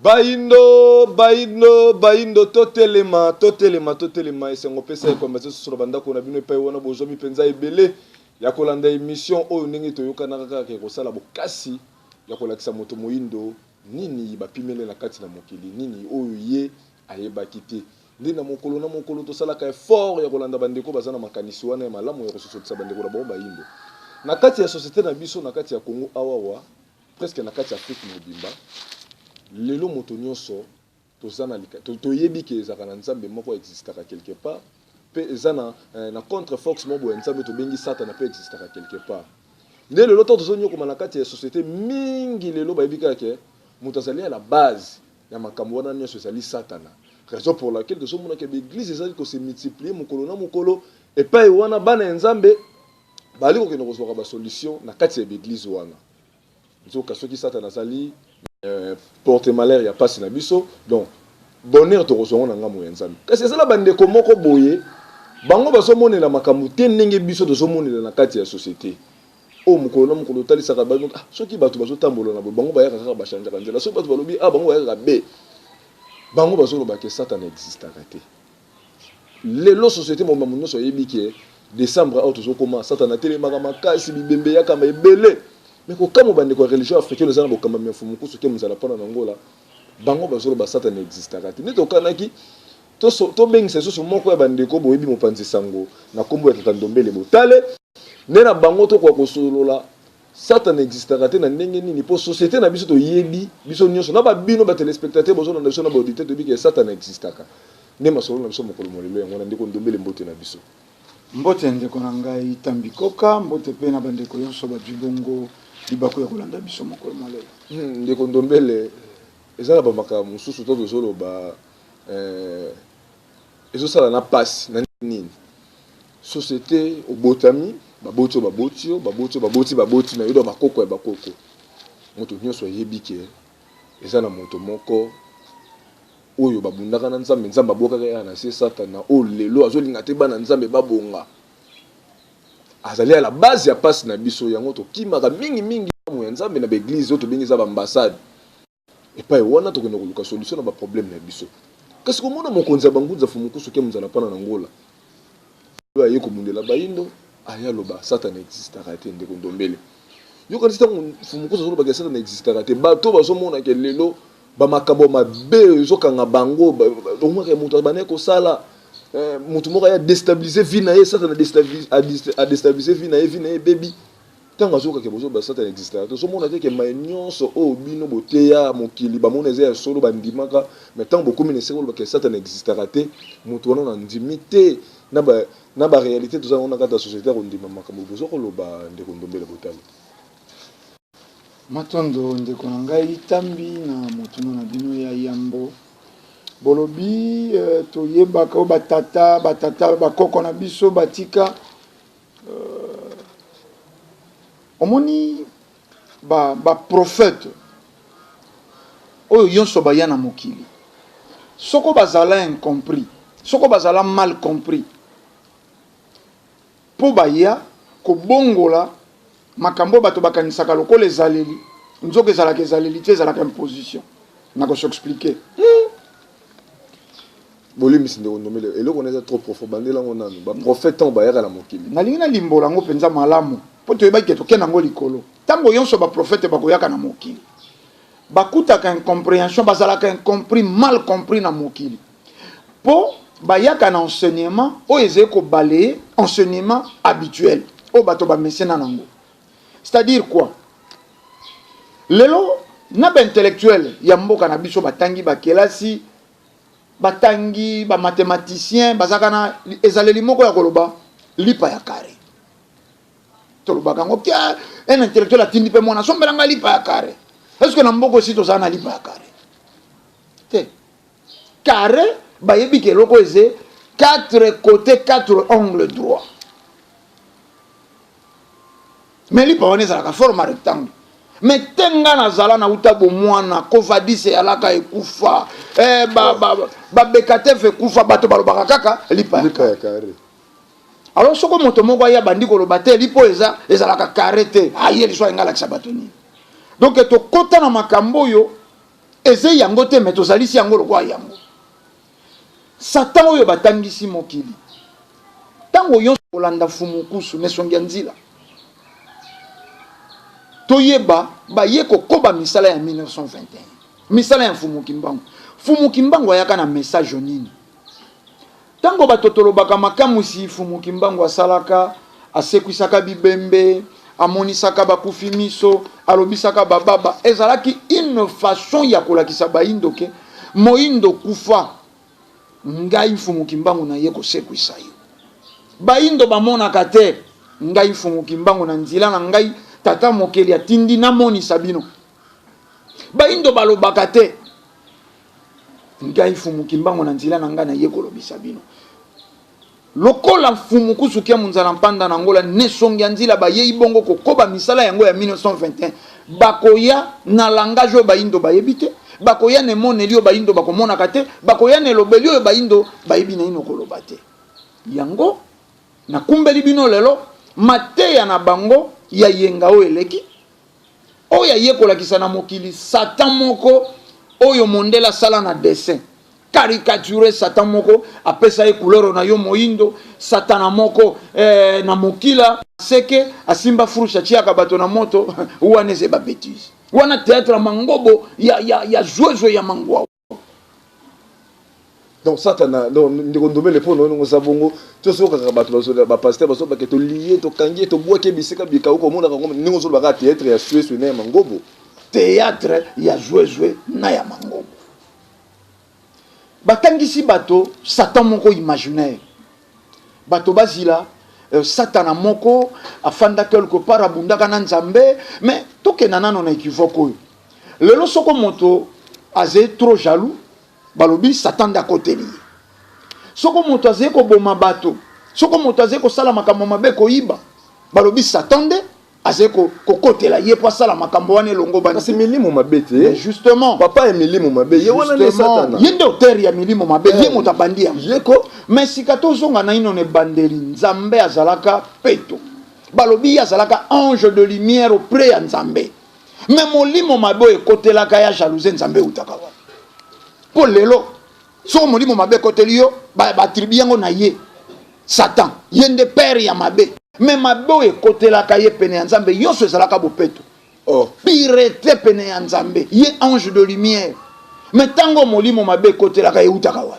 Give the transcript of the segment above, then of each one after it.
Baindo, totelema, et c'est un peu ça, comme ça, sur la bande qu'on a vu, pas eu bozomi penza et belé, ya kolanda émission, oh, n'engi toyoka naka, qui resala bokasi, ya kolakisa moto moindo, nini, ba pimele na kati na mokili, nini, oh, ye, ayeba kite. Ndi na mokolo to sala ka effort, ya kolanda bandeko, bazana makanisi wana, ya malamu, ya resosotisa bandeko, la bomba indo. Na kati ya société na biso, na kati ya Congo, awawa, presque na kati ya Afrique mobimba, lelo moto nyonso tozana toyebi ke ezaka na nzambe moko existaka quelque part pe ezana na contre force mobo nzambe to bengi satana pe existaka quelque part nde lelo to tozonyokoma na kati ya société mingi lelo bayebi ke moto azali à la base ya makambo wana nyonso ezali satana, raison pour laquelle tozomona ke l'église ezali ko se multiplier mokolo na mokolo et pa wana bana nzambe bali ko keno kozwaka ba solution na kati ya l'église wana nzoka soki satana azali porte malheur ya passe na biso donc bonheur to kozonga na ngamu ya nzambe kasi ezala bandeko moko boye bango bazomonela makambo te ndenge biso tozomonela na kati ya société o mokolo na mokolo talisaka bango soki bato bazotambola na bango bayaka kaka bachangeaka nzela soki bato balobi bango bayaka be bango bazoloba ke satana existaka te lelo société mo mamu nyonso yebi ke décembre au tozokoma satana telemaka makasi bibembe yaka ebele. Mais quand on bande religion africaine nous allons comme même fumu kusu ke muzala pona nangola bango bazolo ba satan existaka te neto kanaki to beng seso so moko ya bande ko boyebi mopanzi sango na kombo ya tata Ndombele Botale ne na bango to kwa kosolola satan existaka te na ndenge nini po société na biso to yebi biso nyonso na ba bino ba téléspectateurs bozo na biso na ba auditeur to bi ke satan existaka ne masolo na biso mokolo molelo yango na ndeko Ndombele Mbote na biso mbote ndeko na ngai tambikoka mbote pe na bandeko yonso ba jibongo libako ya kolanda biso mokolo malelo ndeko Ndombele ezala ba makambo mususu to tozolo ba ezosala na passe na nini société obotami baboti na yodo bakoko ya bakoko moto nyonso yebi ke ezana moto moko oyo babundaka na nzambe nzambe abokaka ya na se satana o lelo azolinga te bana nzambe babonga azali à la base ya passe na biso yango to kimaka mingi mo ya nzambe na ba église to bengi za ba ambassade et pas wana to kena ko solution na ba problème na biso kasi ko mona mokonzi ya bangunza fumukusu ke muzala pana na ngola yo aye ko mundela baindo aya loba satana existaka te ndeko Ndombele yo kasi tango fumukusu zo loba ke satana existaka te ba to bazo mona ke lelo ba makambo mabe zo kanga bango do mwa ke muto bane ko sala mutu moko ya déstabiliser vie na ye satana déstabiliser vie na ye baby tanga zoka ke bozo ba satana existaka to so mona te ke nyonso o bino boteya mokili ba mona eza ya solo bandimaka mais tant beaucoup ministère ba ke satana existaka te mutu wana na ndimité na ba réalité to za on kata société ko ndima makambo bozo ko loba ndeko Ndombele Botale matondo ndeko na ngai tambi na mutu na bino ya yambo bolobi toyebaka batata bakoko na biso batika omoni ba prophète oyo yonso baya na mokili soko bazala incompris soko bazala mal compris po baya ko bongola makambo bato bakanisaka lokola ezaleli nzoka ezalaka ezaleli te ezalaka imposition nako s'expliquer bolimi ndeko Ndombele eloko neza trop profond bandela ngo nanu ba prophète on bayaka na mokili nalingi na limbola ngo penza malamu po to yebaki to kena ngo likolo tango yonso ba prophète bakoyaka na mokili bakutaka incompréhension bazalaka incompris mal compris na mokili po bayaka na enseignement o ezeko balayer enseignement habituel o bato ba messena nango c'est-à-dire quoi lelo na ba intellectuel ya mboka na biso batangi ba kelasi batangi ba mathématicien bazaka na ezaleli moko ya koloba lipa ya carré to loba kango kia un intellectuel atindi pe mona sombela nga lipa ya carré est-ce que na mboko si to zana lipa ya carré te carré ba yebi ke loko eze 4 côtés 4 angles droits mais lipa wana ezalaka forme rectangle mais tenga na zala na utabo mwana kovadise alaka ekufa ba bekatef ekufa bato balobaka kaka lipa ya carré alors soko moto moko ya bandi koloba te lipo ezalaka carré te aye liso ngala kisa bato ni donc to kota na makambo yo eze yango te me tozalisi yango lokwa yango. Satan oyo batangisi mokili tango yonso kolanda fumukusu nesongi ya nzila toyeba baye kokoba misala ya 1921 misala ya Fumukimbangu ayaka na message nini tango batotolobaka makamusi Fumukimbangu asalaka asekwisaka bibembe amonisaka bakufi miso alobisaka bababa ezalaki une façon ya kolakisa baindo ke moindo kufa ngai Fumukimbangu na ye kosekwisa yo baindo bamonaka te ngai Fumukimbangu na nzila na ngai tata mokeli atindi na moni sabino baindo balobaka te ngai Fumukimbangu na nzila na ngai na ye kolobisa bino lokola Fumukusu kia munzala mpanda na ngola nesongi ya nzila bayei bongo kokoba misala yango ya 1921 bakoya na langage oyo baindo bayebi te bakoya ne moneli oyo baindo bakomonaka te bakoya ne lobeli oyo baindo bayebi na ino koloba te yango nakumbeli bino lelo mateya na bango ya yenga oyo eleki oyo aye kolakisa na mokili Satan moko oyo mondela sala na dessin caricature Satan moko apesa ye couleur na yo moindo Satana moko na mokila seke asimba furusha chiaka bato na moto wana ze ba bêtise wana théâtre mangobo ya joueuse ya mangwa. Donc Satana donc ndikondombe le pono ngo sabongo to soka ka bato ba pasteur baso ba ke to lié to kangie to boa ke bisika bika uko mona ngo ningo so ba ka théâtre ya joueuse na mangobo théâtre ya joueuse na ya mangobo batangisi bato Satan moko imaginaire bato bazila Satana moko afanda quelque part abundaka na nzambe mais tokena nano na équivoque oyo lelo soko moto azé trop jaloux balobi Satan da côté li soko moto azé ko boma bato soko moto azé ko sala makambo mabe ko iba balobi Satan de azé ko kokotela ye po sala makambo wane longo bana c'est milimo mabete justement papa est milimo mabe ye wana ne Satana yende auteur ya milimo mabe ye moto abandi ya yeko mais sikato zonga na ino ne bandeli nzambe azalaka peto balobi azalaka ange de lumière auprès ya nzambe mais molimo mabe ekotelaka ya jalousie nzambe utaka wa po lelo so molimo mabe ekoteli yo batribu yango na ye Satan yende père ya mabe mais mabe ekotelaka ye pene ya nzambe yonso ezalaka bopeto pirete pene ya nzambe ye ange de lumière mais tango molimo mabe ekotelaka ye utaka wa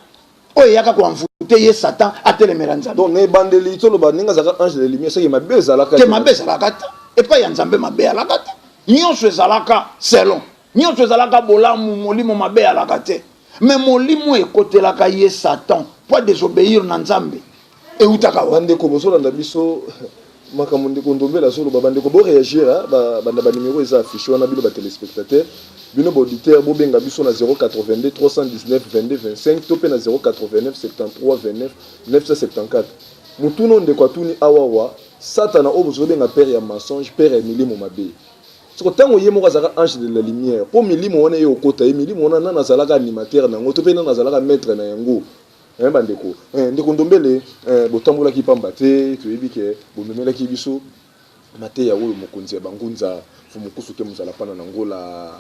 oyo yaka koamvute ye Satan atelemela nzambe donc ne bandeli tolo baninga zaka ange de lumière soki mabe ezalaka te mabe ezalaka ta epa ya nzambe mabe alaka ta nyonso ezalaka selon nyonso ezalaka bolamu molimo mabe alaka te mais molimo ekotelaka ye Satan po désobéir na nzambe eutaka wa bande ko bosolanda biso makambo ndeko ndombela solo babande ko bo réagir banda ba numéro eza affiché wana bino ba téléspectateur bino ba auditeur bo benga biso na 082 319 22 25 to pe na 089 73 29 974 mutuno ndeko atuni awawa Satana obozo benga père ya mensonge père ya milimo mabe soko tango ye moko azaka ange de la lumière po milimo wana ye okota ye milimo wana nana azalaka animateur nango to pe nana azalaka maître na yango bandeko ndeko ndombele botambolaki pamba te toyebi ke bomemelaki biso mateya oyo mokonzi ya bangunza Fumukusu ke muzala pana na ngola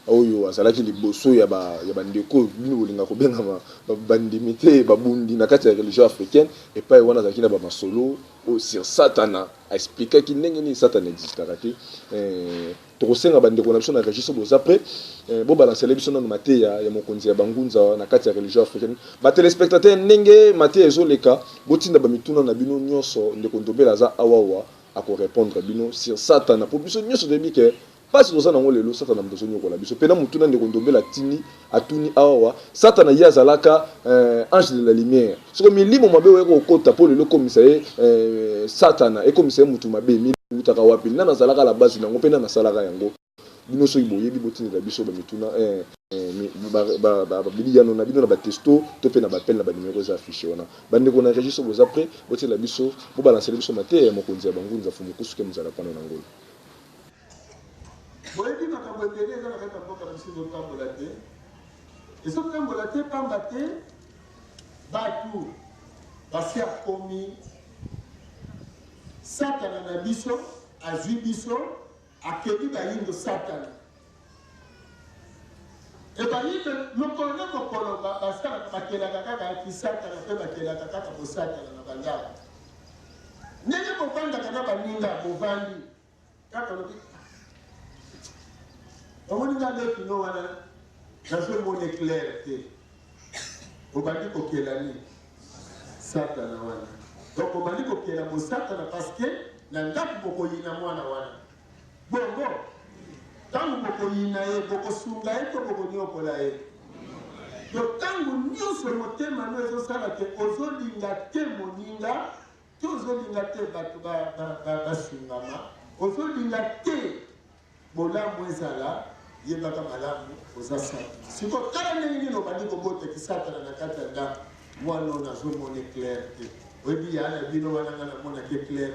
oyo azalaki liboso ya bandeko bino bolinga kobenga bandimi te babundi na kati ya religion africaine epai wana azalaki na bamasolo sur Satana aexplikaki ndenge nini Satana existaka te tokosenga bandeko na biso na registre boza près bo balancele biso nano mateya ya mokonzi ya bangunza na kati ya religion africaine batelespectateur ndenge mateya ezoleka botinda bamituna na bino nyonso ndeko ndombela aza awawa akorépondre bino sur Satana po biso nyonso toyebi ke pasi toza nango lelo Satana moto azonyokola biso pena mutuna ndeko ndombela tini atuni awawa Satana ye azalaka ange de la lumière soko milimo mabe oyo ekokota po lelo ekomisa ye Satana ekomisa ye mutu mabe utaka wapi nana azalaka la base nango mpe nana asalaka yango bino soki boyebi botindela biso bamituna babiliano na bino na batesto to mpe na bapele na banimero eza affiché wana bandeko na registre boza près botindela biso bobalansele biso mateya ya mokonzi ya bangunza Fumukusu ke muzala pana na ngolo boyebi makambo ebele eza na kati ya mboka na biso ezotambola te ezotambola te pamba te bato basi akomi Satana na biso azwi biso akeli bayindo Satana Et bien, le colonel Mokolo, parce que la kaka qui s'attend à la kaka pour s'attendre à la banda. N'est-ce pas pour vendre la baninga pour vendre? Quand on dit, on dit que nous avons un monde éclair. On va dire que c'est l'année. Satan. Donc, on va dire que c'est la Satan parce que nous avons beaucoup de monde. Bon, tant que vous avez beaucoup de sungaï, beaucoup de nyokolaï. Donc, tant que nous sommes témoins, nous sommes que ozolinga témoninga, tozolinga te basungama, ozolinga te bola mwezala, yebaka malamu ozasa. Si vous avez un peu de bote qui s'attend à la katanda, moi non, on est clair. Oui, il y a un bino wananga mona clair.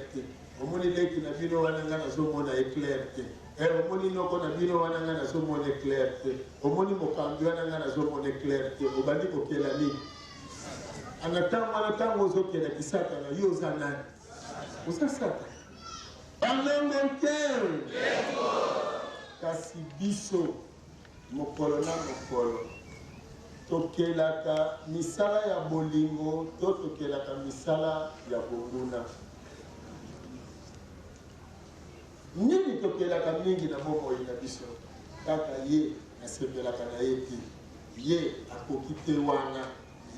Omoni leki na bino wananga na zomona éclair te. Omoni noko na bino wananga na zomona éclair te. Omoni mokambi wananga na zomona éclair te. Obandi kokela ni. Anatango zokela kisata na yo zanani. Usasata. Banangonte. Kasi biso mokolo na mokolo. Tokelaka misala ya bolingo, tokelaka misala ya bonguna. Nini tokelaka mingi na bomo ina biso kaka ye asembelaka na ye te ye akoki te wana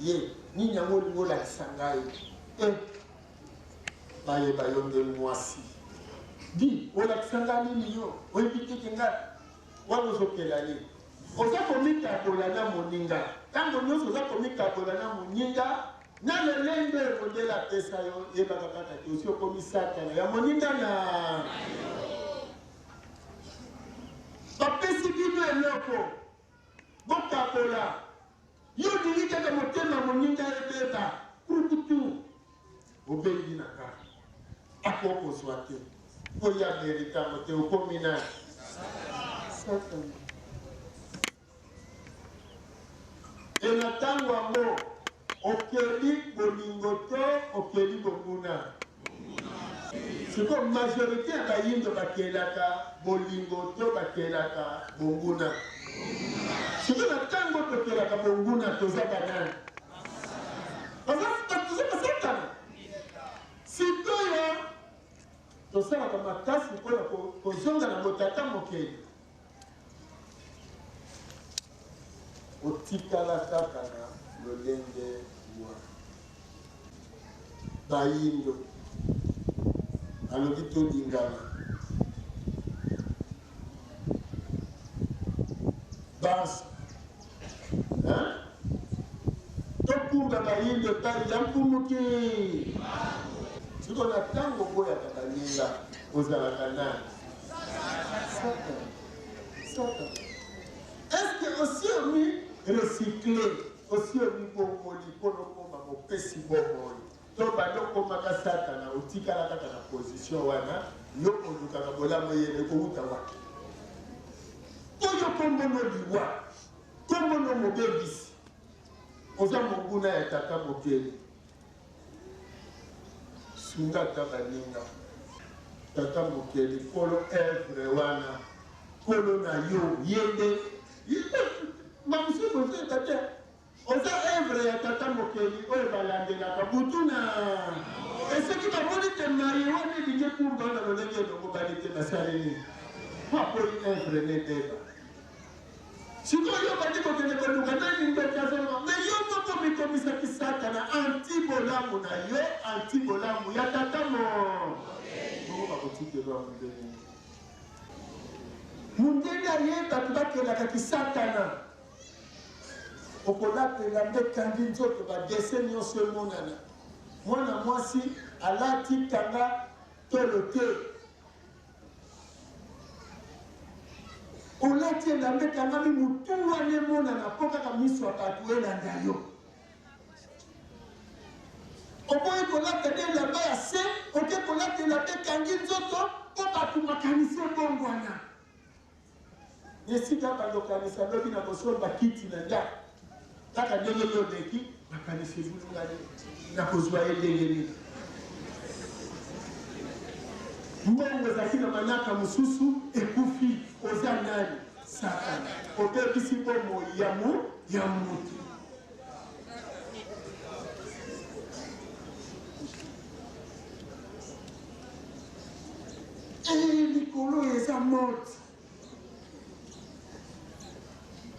ye nini yango olingo olakisa ngai bayeba yo nde mwasi di olakisa ngai nini yo oyebi teke ngai wana ozokela ye oza komikabola na moninga ntango nyonso oza komikabola na moninga na lelenge ekondela pesa yo yebaka kaka te osi okomi satana ya moninga na bapesi bino eloko bokabola yo dili kaka motema moninga ebeba kututu obengi na kaka akokozwa te oya meritamo te okomi na satana ena ntango yango okeli bolingo to okeli bonguna. C'est comme majorité à bayindo bakelaka bolingo to bakelaka bonguna. C'est comme la tango bakelaka bonguna to zabana. Parce que c'est pas ça. Si toi to sala kama kasi pour kozonga na motata mokeli. Otikala kaka na lolenge wa bayindo alobi tolingana basi tokumba bayindo epai ya mpumuki siko na ntango boyaka baninga ozalaka nani sata estce osi omi recyclé aussi omi bomoli mpona okoma mopesi bomoli to bandokomaka satana otikala kaka na position wana yo olukaka bolamu yene kouta waki oyo kombono liwa kombono mobebisi oza monguna ya tata mokeli sunga ata baninga tata mokeli kolo evre wana kolo na yo yende mamusuku ozeka te oza evre ya tata mokeli oyo balandelaka butu na esoki bamoni te mari wana elingi kumba na lolenge elongo bali te basali nini apoi evre nedeba sikoyo bandi kokende koluka nani ndoki azonga me yo moko mikomisaki satana anti bolamu na yo anti bolamu ya tata bongo bakotikelwa mondeni mondeni aye bato bakelaka kisatana okolapela nde kangi nzoto badese nyonso emonana mwana mwasi alati kanga tolo te olati elambe kangami mutu wana emonana mpo kaka miso ya bato elanda yo okoki kolata nde elamba ya se oke kolata elamba ekangi nzoto mpo bato makanisi ebongwana esika bandokanisa lobi na kosomba kiti na ndako kaka ndenge yo leki makanisi ebulungani na kozwa ye ndenge nini mbongo ezalaki na manaka mosusu ekufi oza nani Satana. Obebisi bomo ya mutu. Likolo eza morte.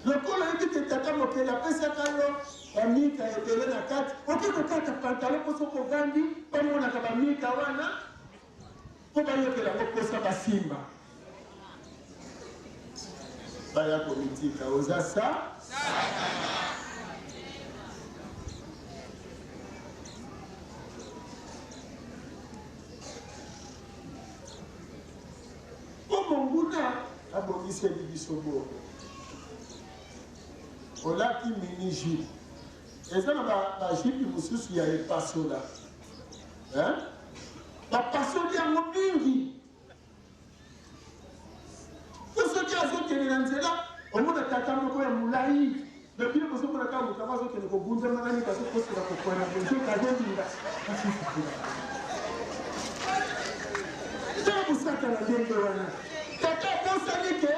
Lokolo yebi tata mokele apesaka yo bamika ebele na kati. Oke kokata pantalon po soko vandi bamonaka bamika wana po bayokela ngo posa basimba. Baya komitika oza sa Monguna abongisi bisobo. Olaki mini-jupe. Eza na ba jupe mususu ya epasola. Ba pasoli yango mingi. Soki azokende na nzela, omona tata moko ya mulai. Depuis bozomona kaka moto azokende kobundama nani bazokosela kokwana bonzo kazolinga. Tala busaka na ndenge wana. Tata bosani ke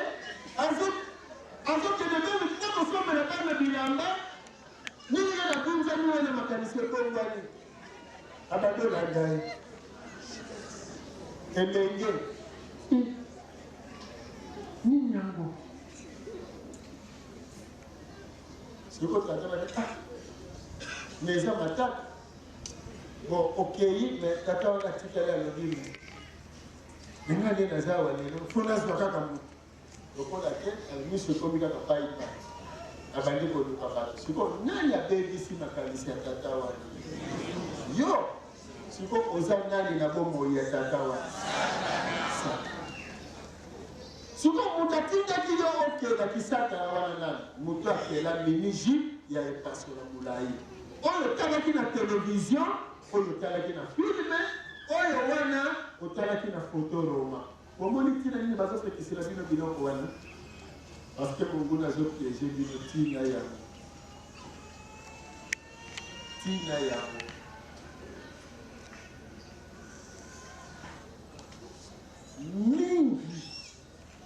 azokende meme nakosomela bana bilamba nini na bunzami wana makanisi ekongwani abadola ngai elenge nini yango siko tata bana meza mataka bon okei mais tata wana tikala ya lobili ningane nazawa lelo fonazwa kaka mutu lokola te alimiso ekomi kaka paipa abandi koluka bato siko nani abebisi makanisi ya tata wana yo siko oza nani na bomoi ya tata wana siko moto atindaki yo okelaki sata wana nani moto akela miniji ya epasola molai oyo otalaki na televizion oyo otalaki na filme oyo wana otalaki na foto roma omoni tina nini bazopekisela bino biloko wana parce que monguna azopiege bino tina yango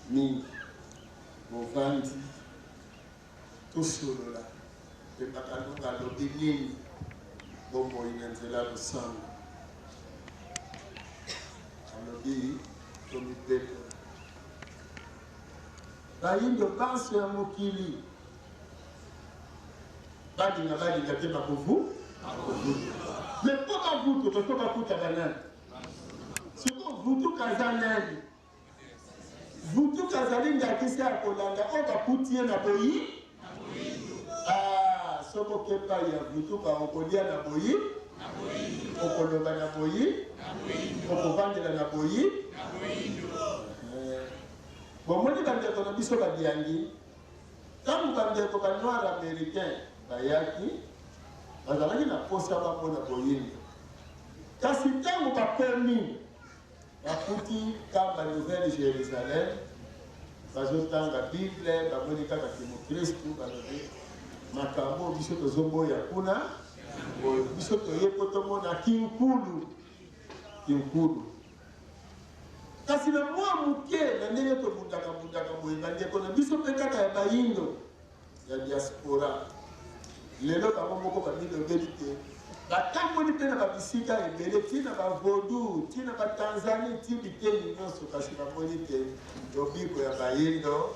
mingi movandi tosolola mpe bakalonga alobi nini bomoi na nzela losango alobi tomipeto bayindo banso ya mokili badinga te bakovu me mpo bavutu toko bakuta banani siko vutuka aza nani vutuka azali ngakisi ya kolanda oyo bakuti ye na boyi soko kepa ya vutuka okolia na boyi okoloba na boyi okovandela na boyi bomoni bandeko na biso badiangi ntango bandeko banoir américain bayaki bazalaki na posa bamona boyindo kasi ntango bakomi bakuti kamba nouvelle jérusalem bazotanga bible bamoni kaka kimokristu balobi makambo biso tozoboya kuna biso toyepo tomona kinkulu kasi na mwa moke na ndenge tobundaka boye bandeko na biso mpe kaka ya bayindo ya diaspora lelo bango moko bamilobeli te batamboli mpe na babisika ebele ntina bavodu ntina batanzanie ti biteni nyonso kasi bamoni te lobiko ya bayindo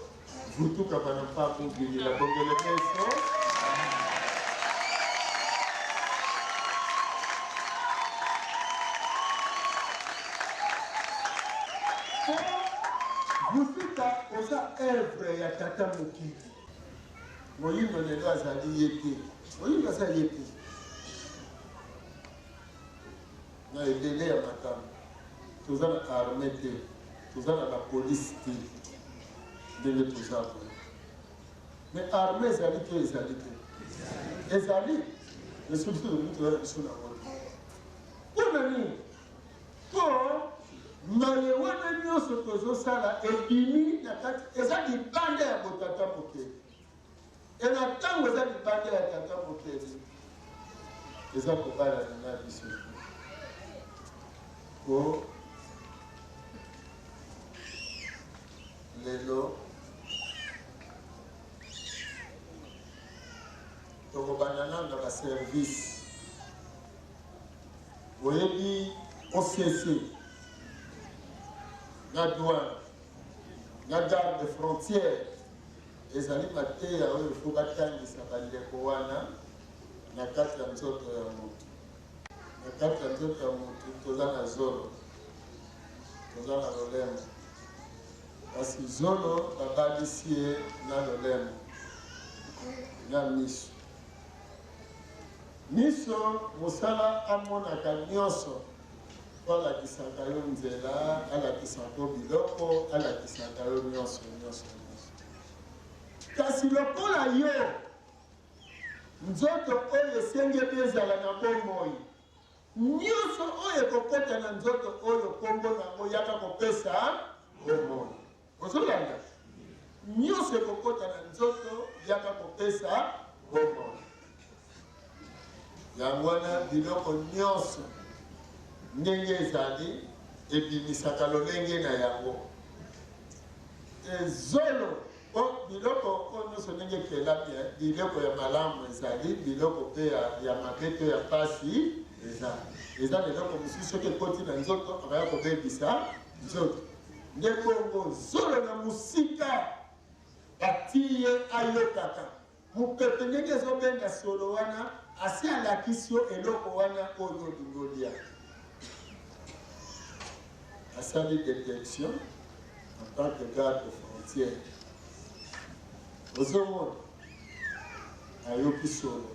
vutuka bana mpa kobilila bongele meso Vufita oza œuvre ya tata mokili moyindo lelo azali ye te moyindo aza ye te na ebele ya makambo toza na arme te toza na bapolisi te ndenge toza boye mais arme ezali te ezali te ezali esoki toza biso na wana mpona nini mpo maye wana nyonso tozosala ebimi na kati eza libanda ya botata mokeli e na ntango eza libanda ya tata mokeli eza kobalana na biso po lelo tokobana na service oyebi OCC na douane na garde frontière ezali mateya oyo ifo batangisa bandeko wana na kati ya nzoto ya motu. Na kati ya nzoto ya motu toza na zolo, toza na lolemo, kasi zolo babalisi ye na lolemo na miso. Miso mosala amonaka nyonso po alakisaka yo nzela, alakisaka yo biloko, alakisaka yo nyonso. Kasi lokola yo nzoto oyo esengeli ezala na bomoi, nyonso oyo ekokota na nzoto oyo kombo nango yaka kopesa bomoi. Ozolanda? Nyonso ekokota na nzoto yaka kopesa bomoi. Yango wana biloko nyonso ndenge ezali ebimisaka lolenge na yango. Ezolo biloko oyo nyonso ndenge ekelami, biloko ya malamu ezali, biloko mpe ya mabe to ya pasi eza biloko mosusu soki ekoti na nzoto akaya kobebisa nzoto. Nde bongo zolo na mosika bati ye ayokaka mopepe ndenge ezobenga solo wana, asi alakisi yo eloko wana oyo olingi olia. Asali détection en tant que garde frontière. Ozomona ayoki solo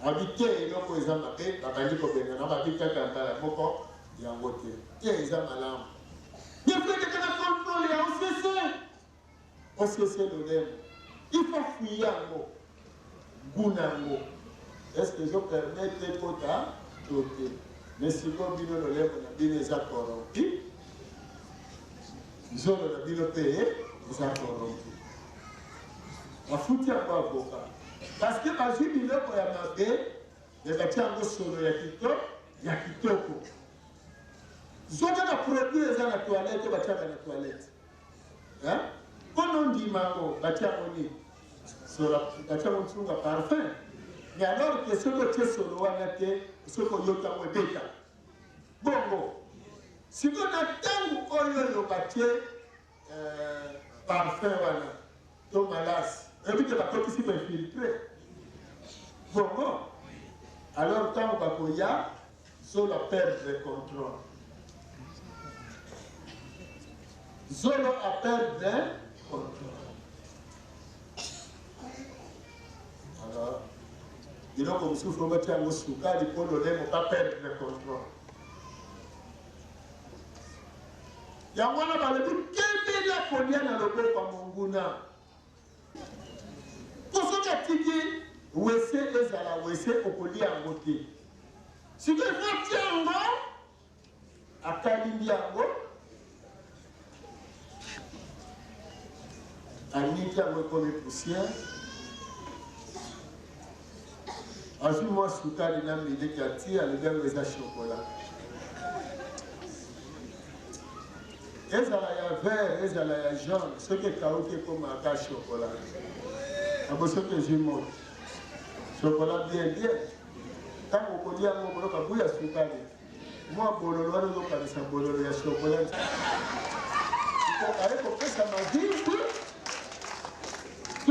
abite eloko eza mabe babandi kobengana babikaka mbala moko yango te eza malamu. Yefekeka na contrôle ya OCC lolemo, il faut fuir yango nguna yango. Est-ce que je permets kota tote mais siko bino lolemo na bino eza corrompu, zolo na bino mpe eza corrompu. Afuti yango avoka parce que bazwi biloko ya mabe ebatia yango solo ya kitoko. Zoka na produit eza na toilette batiaka na toilette, kono ndimango batiaka nini solo, batiaka ntunga parfum. Mais alors que ce que tu es solo wana te ce que yota webeka bongo siko na tangu oyo yo batie parfum wana to malasi ebite bakoti si infiltré bongo. Alors tangu bakoya zolo a perdre le contrôle, zolo a perdre le contrôle. Alors biloko mosusu obatia yango sukali mpo lolemo pa perdre le contrôle. Yango wana balobi kebeli akolia na loboko ya monguna po soki atiki wese ezala wese okolia yango te. Siko efoti yango akalimbi yango aniki yango ekomi poussière. Azui moi sukali na miliki atia lebengo eza chocolat. Ezala ya vert, ezala ya jaune, soki ekauki ekomaka chocolat. Abo soki ezwi moto chocolat bien ntango okolia yango okoloka buya sukali mwa bololo wana ozokanisa bololo ya chocolat aye kopesa mavivi to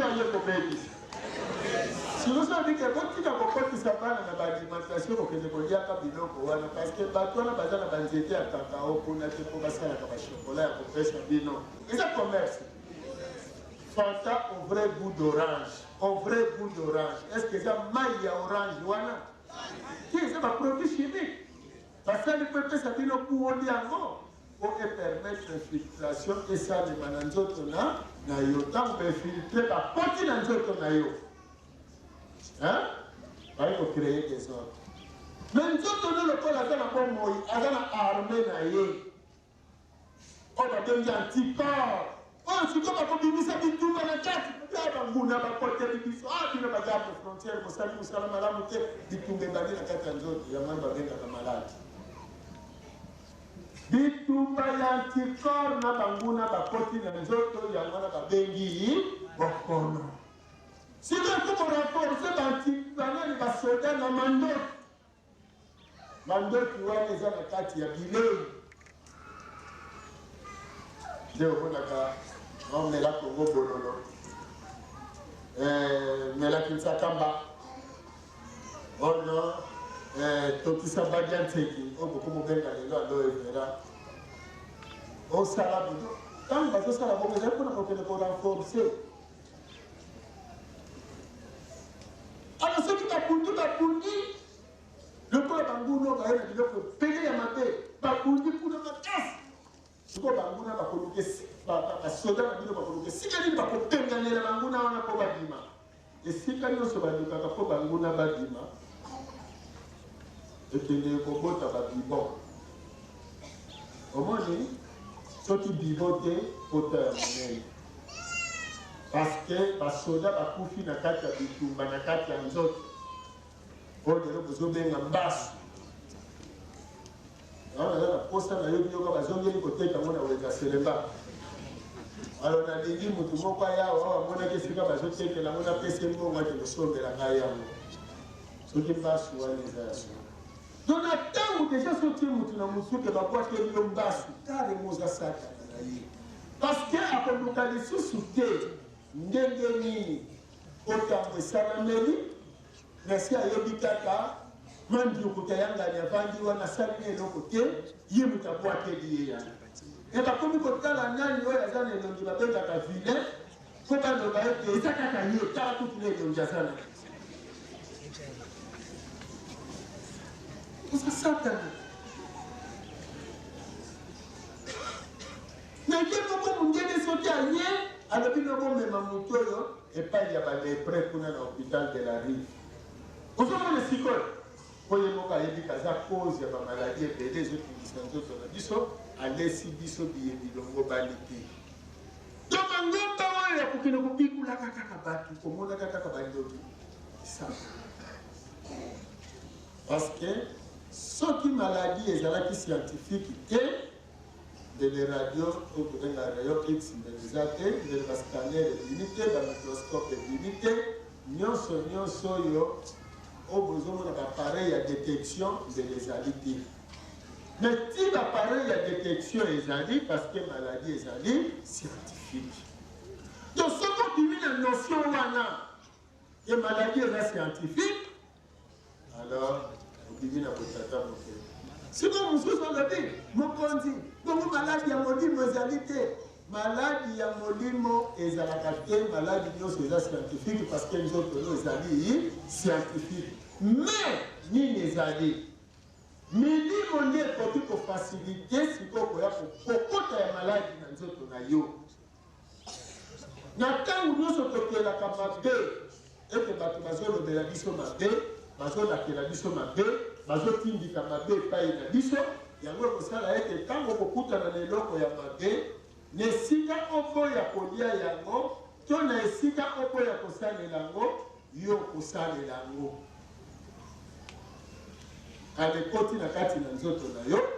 aye kobebisa. Siloso ndike kotika kokotisa bana na baalimentation kokende koliaka biloko wana parce que bato wana baza na banzete ya kakao mpona te mpo basalaka bashokola ya kopesa bino. Eza commerce. Fanta au vrai goût d'orange. Au vrai goût d'orange. Est-ce que eza mai ya orange wana? Qui eza baproduit chimique. Basali mpo epesa bino kuoli yango po epermettre infiltration esalema na nzoto na yo. Ntango bainfiltre bakoti na nzoto na yo. Il faut créer des ordres. Mais nous sommes le pôle à la bombe, à la armée naïe. On a donné un petit corps. Oh, c'est comme un peu de ça, il tout dans la carte. On a pas porté de bis. Ah, tu n'as pas gardé la frontière, vous savez, vous savez, madame, tu tout me balayer la carte en zone. Il y a même pas bien la malade. Bitu bayanti corps na banguna ba porté dans les autres, il y a même pas bengi. Bokono. Si tu as tout renforcé dans banani basoda na mandoki mandoki wana eza na kati ya bilei nde omonaka omela kongo bololo melaki nsakamba ono tokisa badia nteki oboko mobenga lelo alo evera osala budo ntango bazosala bongo ezali mpona kokende korenforce alors soki bapundi lokola banguna baye na biloko pele ya mabe bapundi kuna makasi sikoyo banguna bakoluka basoda na bino bakoluka esika nini bakopenganela banguna wana mpo babima esika nyonso balukaka mpo banguna babima ekende kobota babibon omoni soki bibo te pota ya monene parce que basoda bakufi na kati ya bitumba na kati ya nzoto oyo lelo bozobenga mbasu awana eza na posa na yo binoka bazongeli koteka ngo na weza selemba alo nalingi motu moko ayawa awa amonaki esika bazotekela ngo napesi mbongo ake kosombela ngai yango soki mbasu wana eza ya solo donc na ntango deja soki motu na mosuke babwakeli yo mbasu karemo oza satana na ye parce que akoluka lisusu te ndenge nini otango esalameli nasi ayebi kaka mandiukuta yangani avandi wana asali na eloko te ye moto abwakeli ye yana e bakomi kotala nani oyo aza na elongi babengaka vilain mpo baloba ete eza kaka ye tala kutu na elongi aza na oza satana na ye moko mondele soki aye alobi nobomema motu oyo epai ya balepre kuna na hôpital de la rive ozomona sikoyo po ye moko ayebi kaza cause ya bamaladi ebele ezokingisa nzoto na biso alesi biso bilongo baliki to bangomba oyo yakokende kobikulaka kaka bato komonaka kaka bandoki parce que soki maladi ezalaki scientifique te ndele radio oyo tobenga rayon x ndele eza te ndele bascanner ebimi te bamicroscope ebimi te nyonso oyo oyo bozomona bapareil ya détection ndele ezali te mais ti bapareil ya détection ezali parce que maladie ezali scientifique donc soki okimi na notion wana ye maladie eza scientifique alors okimi na kotata mokili siko mosusu olobi mokonzi bongo maladi ya molimo ezali te maladi ya molimo ezalaka te maladi nyonso eza scientifique parce que nzoto oyo ezali scientifique mais nini ezali milimo nde ekoki kofacilite sikoyo koya kokota ya maladi na nzoto na yo na ntango nyonso tokelaka mabe ete bato bazolobela biso mabe bazolakela biso mabe bazotindika mabe epai na biso yango ekosala ete ntango kokutana na eloko ya mabe na esika oboya kolia yango to na esika oboya kosalela yango yo kosalela yango alekoti na kati na nzoto na yo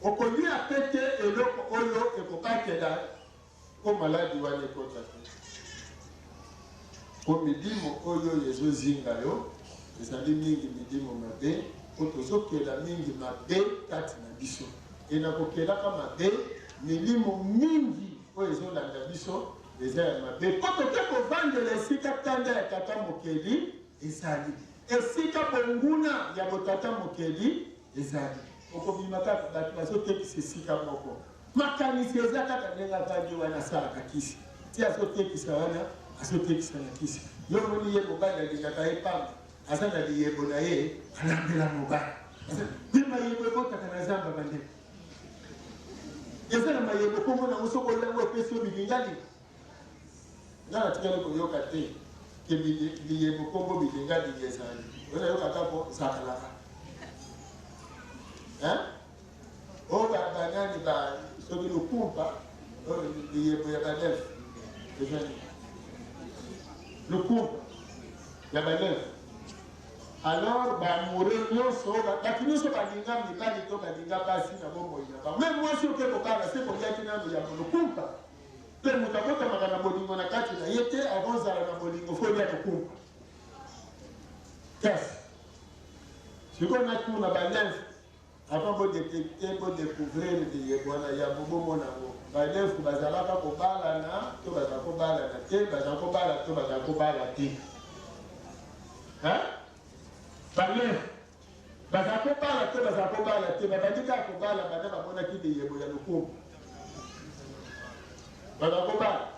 okolia pete eloko oyo ekokatela po maladi wana ekota te po milimo oyo ezozinga yo ezali mingi milimo mabe po tozokela mingi mabe kati na biso enakokelaka mabe milimo mingi oyo ezolanda biso eza ya mabe po toke kovandela esika tanda ya tata mokeli ezali esika bonguna ya botata mokeli ezali okobima kaka bato bazotekisa esika moko makanisi eza kaka ndenge avandi wana asalaka kisi ti azotekisa wana azotekisa na kisi yo moni ye mobali alingaka ye pamba aza na liyebo na ye alambela mobali mpe mayebo ekotaka na zamba bandeko eza na mayebo kombo nango soko olango epesi yo bilingali nga natikali koyoka te ke liyebo kombo bilingali ezali onayoka kako zakalaka oyo banani soki lukumpa liyebo ya banefu ezali lukumpa ya banefu alors bamoure nyonso bato nyonso balinga mibali to balinga basi na bomoi na bango me mwasi oke kokanga se koliaki nano ya lukumpa mpe moto abotamaka na bolingo na kati na ye te akozala na bolingo fo lia lukumpa casse. Ce qu'on a tout, on a balance. Avant de détecter, de découvrir, il y a beaucoup de monde. Balance, vous avez la kobalana, tout va la kobalana, tout va la kobalana, tout va la kobalana. Hein? Balance. Bazakobala te bazakobala te babandika kobala bana babona kide yebo ya lokumu bazakobala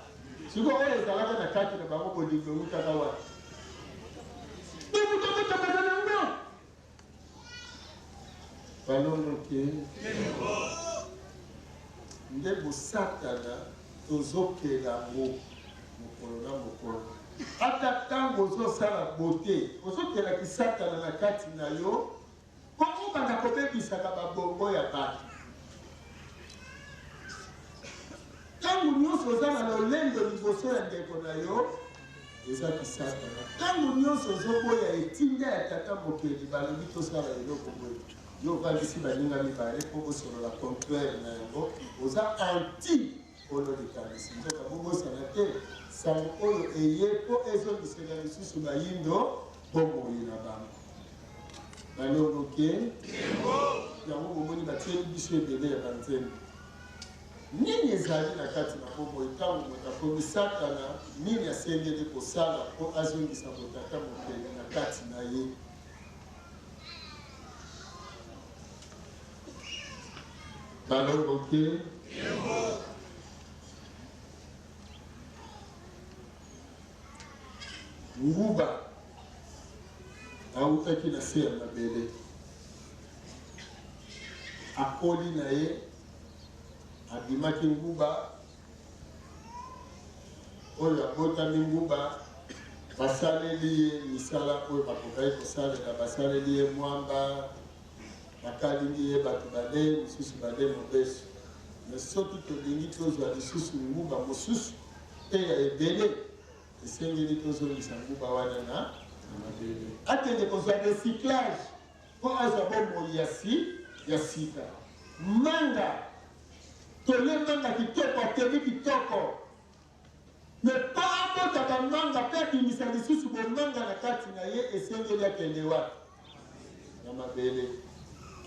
siko oyo ezalaka na kati na bango bodiko mutaka wa balongo ke nde bosatana tozokela ngo mokolo na mokolo ata ntango ozosala bote ozokelaki satana na kati na yo po obanda kobebisaka babongo ya bato ntango nyonso oza na lolendo liboso ya ndeko na yo ezaki satana ntango nyonso ozoboya etinda ya tata mokeli balobi tosala eloko boye yo ovandisi baninga mibale mpo osolola contraire na yango oza anti oyo likanisi nzoka bobosana te sango oyo eye mpo ezongisela lisusu bayindo bomoi na bango balongo ke yango bomoni batieli biso ebele ya banzembe nini ezali na kati na bomoi ntango moto akomi satana nini asengeli kosala mpo azongisa botata mokeli na kati na ye balongo ke nguba autaki na se ya mabele akoli na ye abimaki nguba oyo abotami nguba basaleli ye misala oyo bakokaki kosalela basaleli ye mwamba bakalingi ye bato bade mosusu bade mobeso me soki tolingi tozwa lisusu nguba mosusu mpe ya ebele esengeli tozongisa nguba wana na mabele akende kozwa recyclage mpo azwa bomoi ya sika manga tole manga kitoko atemi kitoko me mpo abota bamanga mpe akimisa lisusu bomanga na kati na ye esengeli akende wapi na mabele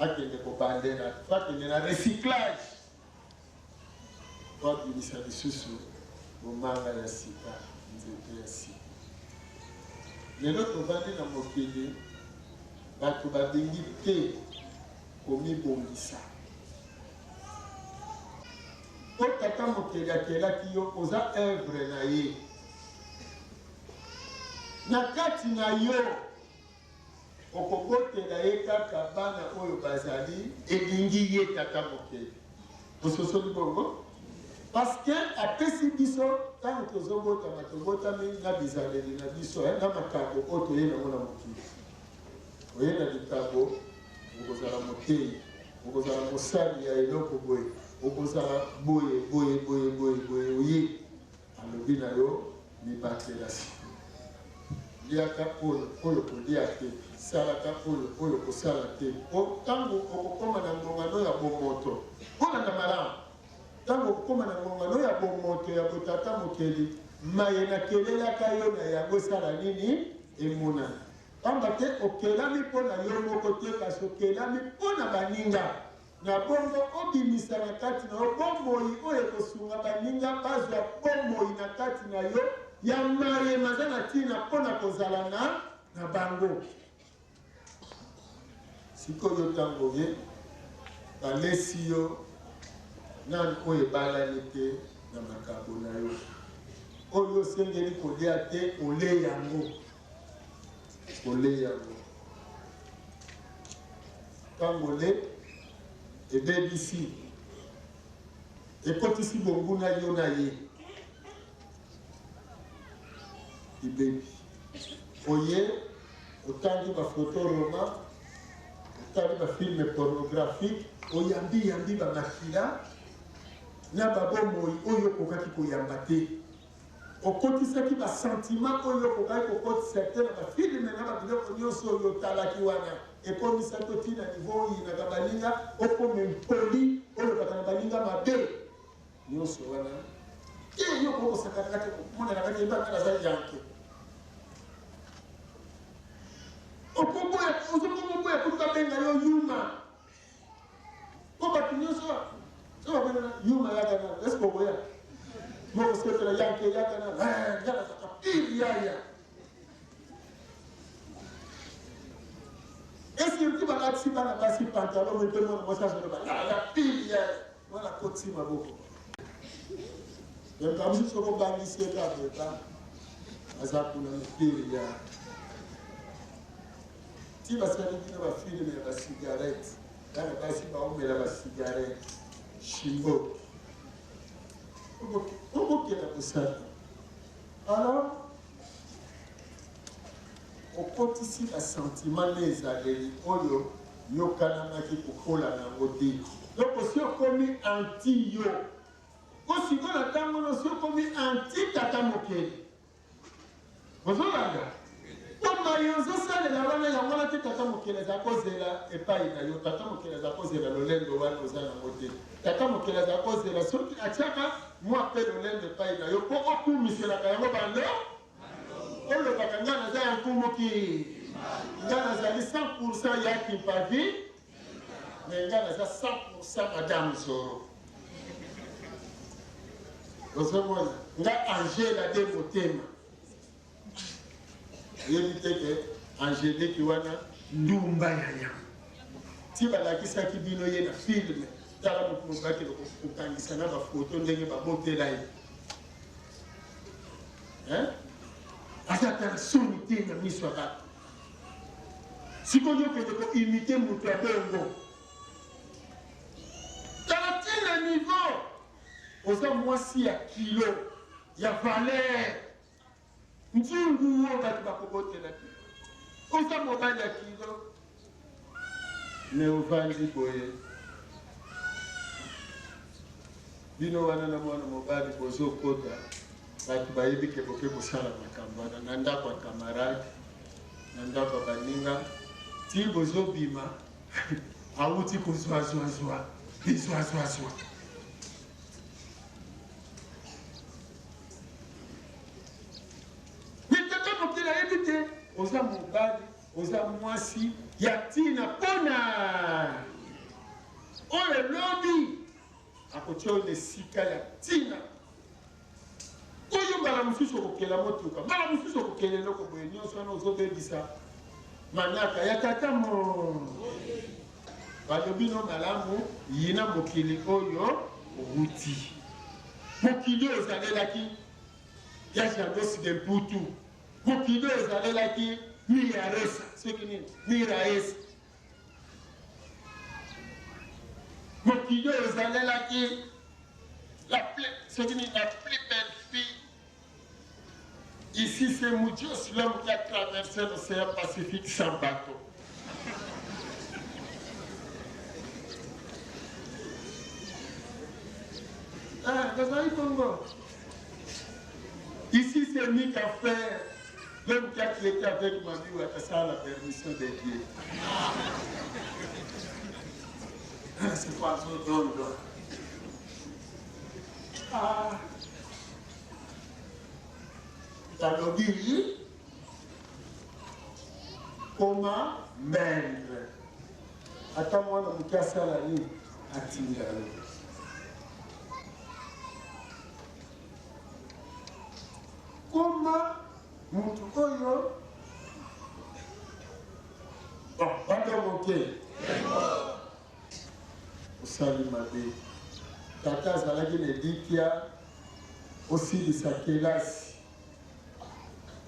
akende kobandela akende na recyclage po akimisa lisusu bomanga ya sika nzete ya sika lelo tovandi na mokili bato babengi te komibongisa po tata mokili akelaki yo oza œuvre na ye na kati na yo okobotela ye kaka bana oyo bazali elingi ye tata mokili ososoli bongo parce que apesi biso ntango tozobotama tobotami na bizaleli na biso na makambo oyo toye nango na mokili oye na likambo okozala motei okozala mosali ya eloko boye okozala boye boye boye boye boye oye alobi na yo mibatela siko liaka oyo kolia te salaka oyo kosala te ntango okokoma na ngongano ya bomoto olanda malamu ntango okokoma na ngongano ya bomoto ya botata mokeli maye nakelelaka yo na yango sala nini emonana pamba te okelami mpo na yo moko te kasi okelami mpo na baninga na bongo obimisa na kati na yo bomoi oyo ekosunga baninga bazwa bomoi na kati na yo ya maye maza na ntina mpo na kozala na bango sikoyo ntango ye balesi yo nani oyo ebalani te na makambo na yo oyo osengeli kolia te ole yango ntango le ebebisi ekotisi bonguna yo na ye ibebi oye otangi bafoto roma otangi bafilme pornographique oyambi bamakila na babomoi oyo okokaki koyamba te okotisaki basentiment oyo okokaki kokotisa te na bafilme na babiloko nyonso oyo otalaki wana ekomisa to ntina niveau oyinaka baninga okome mpoli oyo kaka na baninga mabe nyonso wana yo kokosakaka te komonanaka te ebaka naza yanke ozokomoboya kuta benga yo yuma po bato nyonso so babengana yuma yakana est-ce que oboya moko sekela yanke yakana ngana kaka pili yaya est-ce que tu vas si bana basi pantalon mpe mwana mwasi azoloba ya pili yaya mwana koti maboko yamkamusi soko bangisi ekabeta aza kuna mipili ya ti basali bino bafilme ya basigarete bana basi baomela basigarete shimbo okokela kosala alors okotisi basentiment na ezaleli oyo yokanamaki kokola nango te donc osi okomi anti yo osiko na ntango nosi okomi anti tata mokeli ozolanda poma yo ozosalela wana yango wana te tata mokeli aza kozela epai na yo tata mokeli aza kozela lolendo wana oza nango te tata mokeli aza kozela soki atiaka mwa mpe lolendo epai na yo mpo okumiselaka yango bando olobaka nga naza ya nkumuki nga nazali 100% ya kimpavi me nga naza 100% madame zoro ozomona nga angela de motema yebi te ke angelique wana ndumba ya nyama ti balakisaki bino ye na filme tala moto mobakele kokangisa na bafoto ndenge babotela ye aza tala soni te na miso ya bato sikoyo okende koimite moto ya bongo tala tina niveau oza mwasi ya kilo ya valer nzungu oyo bato bakobotela te oza mobali ya kilo me ovandi boye bino wana na mwana mobali bozokota bato bayebi ke boke kosala makambo wana na ndako ya kamarade na ndako ya baninga ti bozobima awuti kozwazwazwa bizwazwazwa yebi te oza mobali oza mwasi ya ntina mpona oyo elobi akotia oyo esika ya ntina oyo mbala mosusu okokela motuka mbala mosusu okokela eloko boye nyonso wana ozobebisa manaka ya tata mo balobi no malamu yina mokili oyo owuti mokili oyo ezalelaki ya jandosi de mputu mokili oyo ezalelaki miraresa soki nini miraesa mokili oyo ezalelaki soki nini la plus belle fille ici c'est Moutios l'homme qui a traversé l'océan Pacifique sans bateau Kazali Congo ici c'est Nick à faire l'homme qui a traité avec ma vie à ça la permission des dieux. C'est quoi ce don? Talobi, comment mène? Attends-moi, dans mon cas, ça la ligne. Attinga. Comment mutu oyo bando moke osali mabe tata azalaki na elikya osilisa kelasi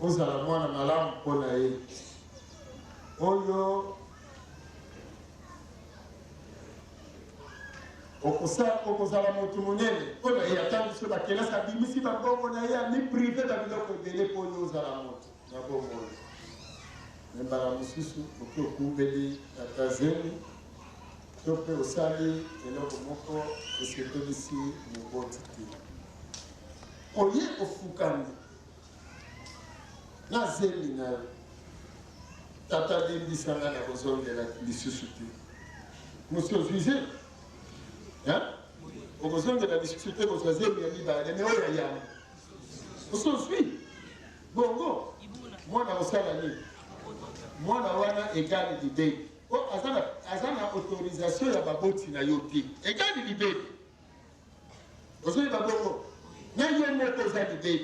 ozala mwana malamu mpo na ye oyo okozala motu monene mpo na ye atangi so bakelasi abimisi babongo na ye ani prive na biloko ebele mpo oyo ozala motu na bomoi me mbala mosusu oki okumbeli tata zemi to mpe osali eloko moko esepelisi moboti te oye ofukami na zemi na yo tata limbisanga na kozongela lisusu te mosi ozuize okozongela lisusu te kozwa zemi ya mibale me oyo ayama osozwi bongo mwana osala nini mwana wana egali libedi azana autorisation ya baboti na yo te egali libedi ozoi babongo na yo moko eza libedi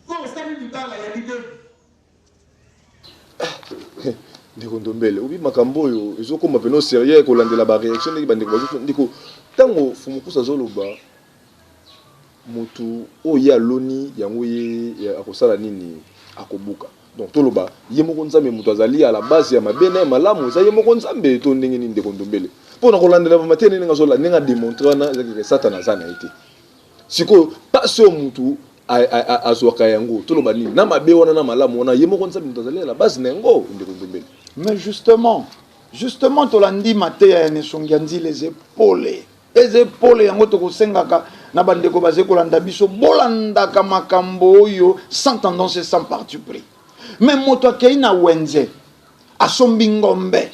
po osali libala ya libedi ndeko Ndombele obi makambo oyo ezokoma peno sérieux ekolandela ba réaction ndenge bandeko bazo ndiko tango fumukusa zoloba mutu oya loni yango ye akosala nini akobuka donc toloba ye moko nzambe mutu azali à la base ya mabena malamu za ye moko nzambe to ndenge nini ndeko Ndombele pona kolandela ba matene ninga zola ninga démontrer na ezaki satana zana été siko pas so mutu azwaka yango toloba nini na mabe wana na malamu wana ye moko nzambe mutu azali à la base nengo ndeko Ndombele. Mais justement, tolandi mateya ne songianzi les épaules yango to kosengaka na bandeko baze kolanda biso bolandaka makambo oyo sans tendance et sans parti pris. Mais moto akei na wenze asombi ngombe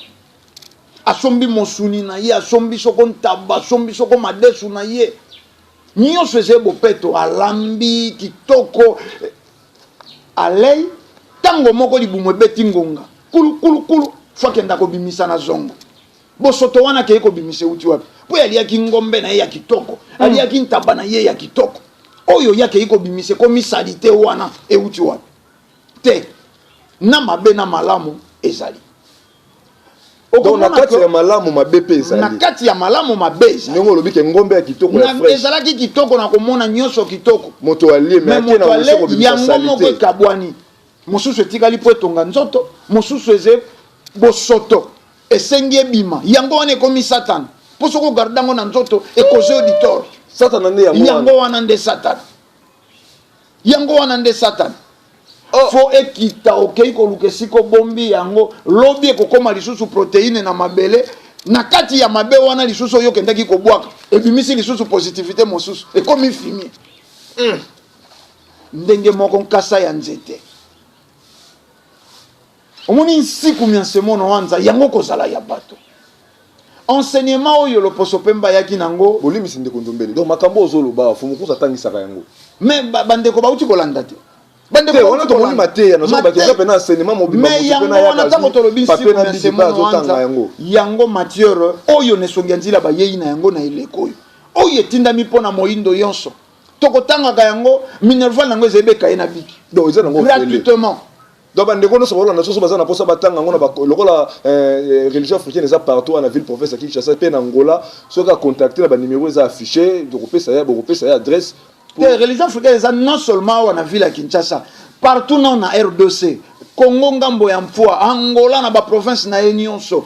asombi mosuni na ye asombi soko ntaba asombi soko madesu na ye nyonso ezebo peto alambi kitoko alei tango moko libumu ebeti ngonga kulu fwa kenda ko bimisa na zongo bosoto wana ke ko bimise uti wapi po yaliaki ngombe na ye ya kitoko aliaki ntaba na ye ya kitoko oyo yake iko bimise ko misalite wana e uti wapi te na mabe na malamu ezali donc na kati ya malamu mabe pe ezali na kati ya malamu mabe ezali ndongo lobike ngombe ya kitoko ya fresh ezalaki kitoko na komona nyonso kitoko moto alie mais akena mosoko bimisa salite yango moko kabwani mosusu etikali po etonga nzoto mosusu eze bosoto esengi ebima yango wana ekomi satana mpo soki ogarde yango na nzoto ekoze auditor satana nde yango wana nde satana yango wana nde satana fo ekita okei koluka esika obombi yango lobi ekokoma lisusu protéine na mabele na kati ya mabe wana lisusu oyo okendaki kobwaka ebimisi lisusu positivité mosusu ekomi fimie ndenge moko nkasa ya nzete omoni nsiku miansemono wanza yango kozala ya bato enseignement oyo loposo pemba yaki nango bolimisi ndeko Ndombele donc makambo ozoloba fumukusa tangisaka yango mais bandeko bauti kolanda te bandeko wana tomoni mateya nazo bakeza pena enseignement mobimba mais yango wana tango tolobi nsiku miansemono wanza yango matière oyo nesongi nzila bayeyi na yango na eleko oyo etindami mpona moyindo yonso tokotangaka yango minerval nango ezebeka ye na biki donc eza nango gratuitement donc bandeko no sobola na soso bazana posa batanga ngona lokola religion africaine eza partout na ville province ya Kinshasa pe na Angola soka contacter ba numéro eza affiché de kopesa ya adresse la religion africaine eza non seulement na ville ya Kinshasa partout na R2C Congo ngambo ya Mpwa Angola na ba province na nyonso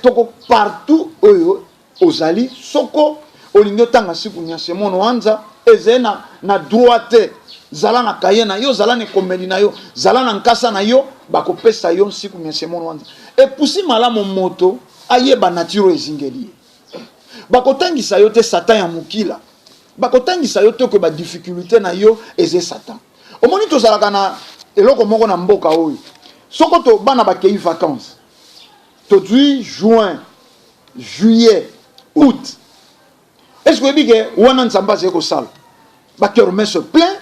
toko partout oyo ozali soko olingo tanga siku nyasemono wanza ezena na droite zala na kaye na yo zala ne komeli na yo zala na nkasa na yo bakopesa yo siku nyasemono wanza epusi malamu moto ayeba nature ezingeli bakotangisa yo te satan ya mukila bakotangisa yo te ko ba difficulté na yo eze satan omoni to zalaka na eloko moko na mboka oyo soko to bana bakei vacances to juin juillet août est-ce que bige wana nzamba zeko sala ba kerme se plein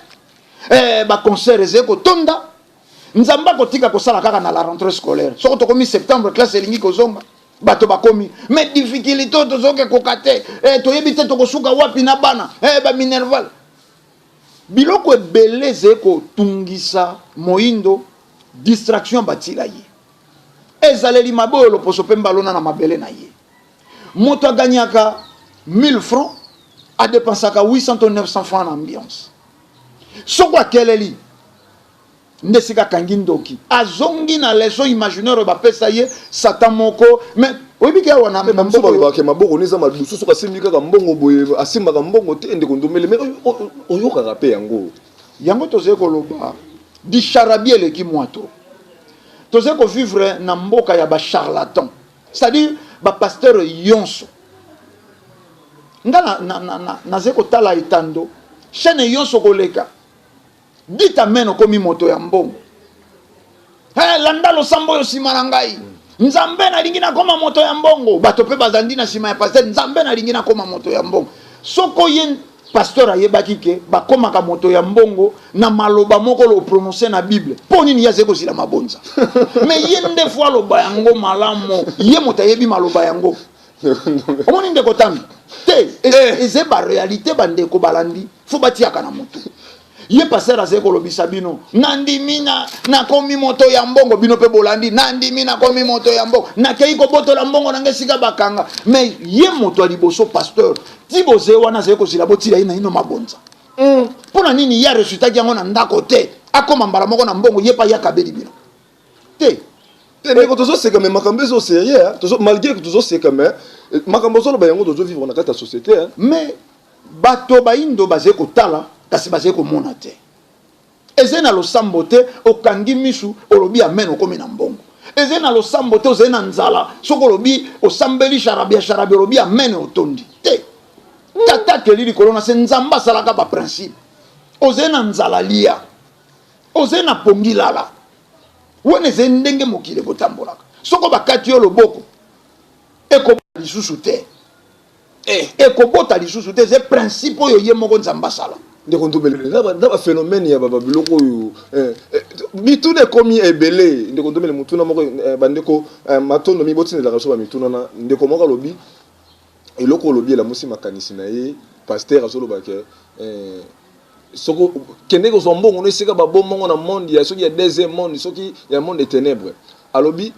ba concert ezeko tonda nzamba kotika kosala kaka na la rentrée scolaire soko to komi septembre classe elingi kozonga bato bakomi mais difficulté to zoke kokate toyebi te tokosuka wapi na bana ba minerval biloko ebele zeko tungisa moindo distraction batila ye ezaleli maboyo loposo pemba lona na mabele na ye moto aganyaka 1000 francs a dépensaka 800 ou 900 francs en ambiance soko akeleli ndesika kangi ndoki azongi na leso imaginaire bapesa ye satan moko mais oyebiki awa na mbongo bakema maboko niza madusu soka simika ka mbongo boye asimbaka mbongo te ndeko Ndombele mais oyokaka pe yango toze koloba di charabie eleki mwato toze ko vivre na mboka ya ba charlatan c'est-à-dire ba pasteur yonso nga naze kotala etando chaîne yonso koleka dita meno komi moto ya mbongo landa losambo yo sima na ngai nzambe na lingi na koma moto ya mbongo bato pe bazandi na sima ya pasteur nzambe na lingi na koma moto ya mbongo soko ye pasteur ayebaki ke bakomaka moto ya mbongo na maloba moko lo prononcer na Bible po nini yaze kozila mabonza mais ye nde fois loba yango malamo ye moto ayebi maloba yango omoni ndeko tambi te eze ba réalité bandeko balandi fo batiaka na moto ye pasteur aze kolobisa bino nandimi na komi moto ya mbongo bino pe bolandi nandimi na komi moto ya mbongo na kei ko botola mbongo nange sika bakanga mais ye moto aliboso pasteur ti boze wana ze kozila botila ina ino mabonza pona nini ya resultat yango na ndako te akoma mbala moko na mbongo ye pa ya kabeli bino te mais quand tu sais que même makambo zo sérieux malgré que tu sais que même makambo zo ba yango dozo vivre na kata société mais bato ba indo baze kotala kasi baze komona te eze na losambo te okangi misu olobi amen okomi na mbongo eze na losambo te oze na nzala soko olobi osambeli sharabi olobi amen otondi te tata keli likolo na se nzamba asalaka ba principe oze na nzala lia oze na pongi lala wene eze ndenge mokili kotambolaka soko bakati yo loboko ekobota lisusu te ekobota lisusu te eze principe oyo ye moko nzamba asala ndeko ndombele na ba phénomène ya baba biloko oyo mituna komi ebele ndeko ndombele mutuna moko bandeko matondo mi botinela kaso ba mituna na ndeko moko lobi eloko lobi la musi makanisi na ye pasteur azolo ba ke soko kende ko zombongo no sika ba bomongo na monde ya soki ya deuxième monde soki ya monde des ténèbres alobi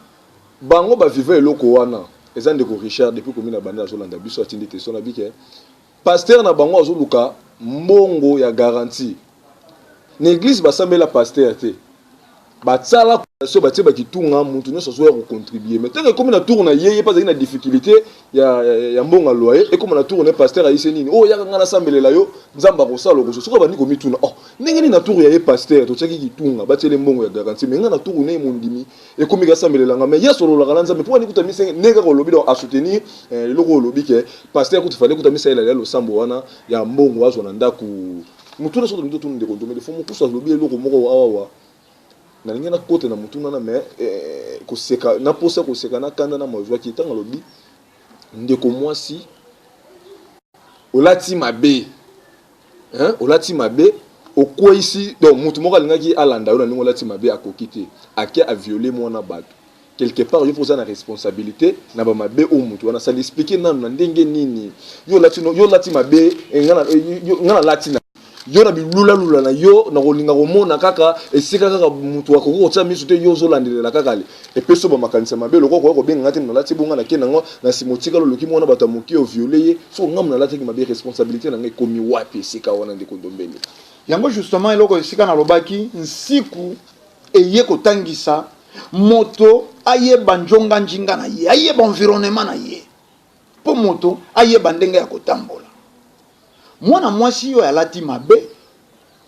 bango ba vivre eloko wana eza ndeko Richard depuis combien na banda azolanda biso atindi question na bike pasteur na bango azoluka mbongo ya garantie l'église basambela pasteur te batsala so batie bakitunga muntu nyonso so ya contribuer mais tant que comme na tour na yeye pas na difficulté ya mbonga loyer et comme na tour na pasteur ayise nini oh yaka ngana sambelela yo nzamba ko sala ko so ko bani ko mituna oh ndenge ni na tour ya ye pasteur to tsaki kitunga batele mbongo ya garantie mais ngana tour na mondimi et comme ga sambelela nga mais yeso lo la nzambe pour ni kuta mise nega ko lobi do a soutenir le ko lobi ke pasteur ko tfale kuta mise ela lo sambo wana ya mbongo wazo na ndaku mutuna so ndo tunde ko ndomele fo mo kusa lobi lo ko moko awa na lingena kote na mutuna na me koseka na posa koseka na kanda na mazwa ki tanga lobi ndeko mwasi olati mabe olati mabe okwa ici donc mutu moko alingaki alanda yo na ningo olati mabe akokite ake a violer mwana bato quelque part il faut ça na responsabilité na ba mabe o mutu wana ça l'expliquer na ndenge nini yo lati mabe ngana lati na yo na bilula na yo na kolinga komona kaka esika kaka mutu akoko tsa misu te yo zo landelela kaka le epeso ba makanisa mabe lokoko ko benga ngati na lati bonga na kenango na simotika lo loki mona bata moki o violer so ngam na lati ki mabe responsabilité na ngai komi wapi esika wana ndeko ndombele yango justement eloko esika na lobaki nsiku eye kotangisa moto ayeba njonga njinga na ye ayeba environnement na ye po moto ayeba ndenge ya kotambola mwana mwasi yo alati mabe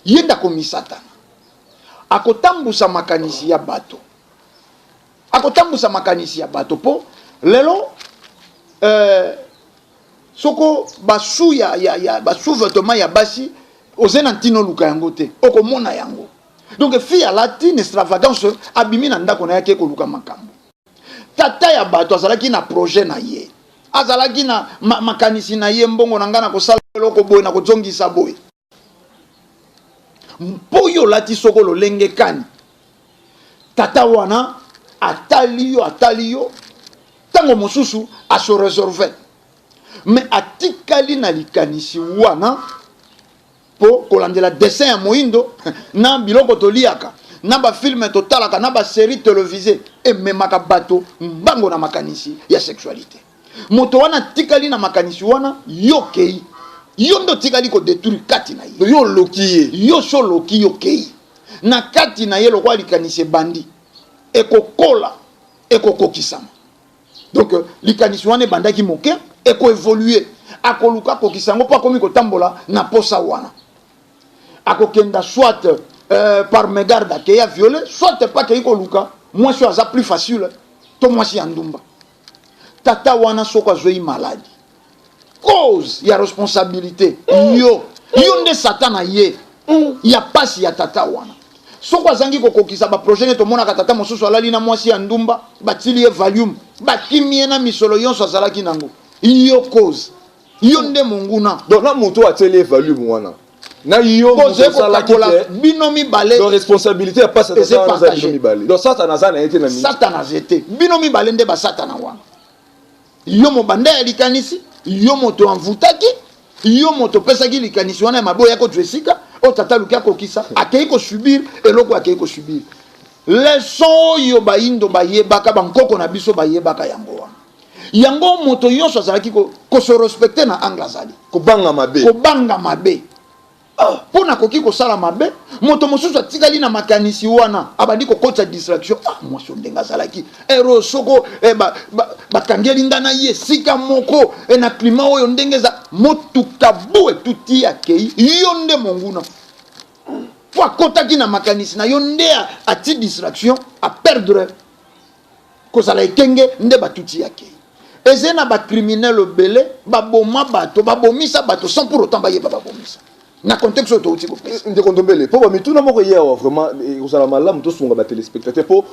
yenda komisatana akotambusa makanisi ya bato po lelo soko basu ya basu vêtement ya basi ozena ntino luka yango te okomona yango donc fille alati une extravagance abimi na ndako na yake ko luka makambo tata ya bato azalaki na projet na ye azalaki na makanisi na ye mbongo na ngana kosala loko boy na kozongisa boy mpoyo lati soko lolenge kani tata wana atali yo tango mosusu aso réserve mais atikali na likanisi wana po kolandela dessin ya moindo na biloko toliaka na ba film totalaka na ba série télévisée ememaka bato mbango na makanisi ya sexualité moto wana tikali na makanisi wana yokei yo ndo tikali ko détruire kati na ye yo loki yo so loki yokei na kati na ye lokwa likanisi bandi ekokola ekokokisama donc likanisi wana bandaki moke eko évoluer akoluka kokisango pa komi kotambola na posa wana akokenda soit par mégarde akeya violer soit pas ke ikoluka moi so aza plus facile to moi si andumba tata wana soko azoi maladie cause ya responsabilité yo nde satana ye ya pasi ya tata wana soko azangi kokokisa ba projet ne to mona ka tata mosusu alali na mwasi ya ndumba batili e volume bakimie na misolo yonso azalaki nango yo cause Yonde monguna. Donc na moto a télé value mwana. Na yo binomi balé. Donc responsabilité a pas ça dans binomi balé. Donc ça na zana été na mi. Satana zete. Binomi balé nde ba satana wana. Yo mo bande ya likanisi, yo moto envutaki, yo moto pesaki likanisi wana maboya ko twesika, o tata lukia ko kisa, akei ko subir eloko akei ko subir. Leson yo ba indo ba yebaka ba nkoko na biso ba yebaka yango wana. Yango moto yonso azalaki ko se respecter na anglazali. Ko banga mabe. Ko banga mabe. Pona koki ko sala mabe, moto mosusu atikali na makanisi wana, abandi ko kota distraction. Moi so ndenga zalaki. Ero soko ba kangeli ngana ye sika moko na climat oyo ndengeza motuka boe tuti akei yonde monguna. Kwa kota ki na makanisi na yonde a ti distraction a perdre ko sala ekenge nde batuti akei. Ezena ba criminel belé ba boma bato ba bomisa bato sans pour autant ba yeba ba bomisa. Na contexte auto ko pesa nde kondombele po ba mituna moko yewa vraiment kozala malamu to sunga ba téléspectateur po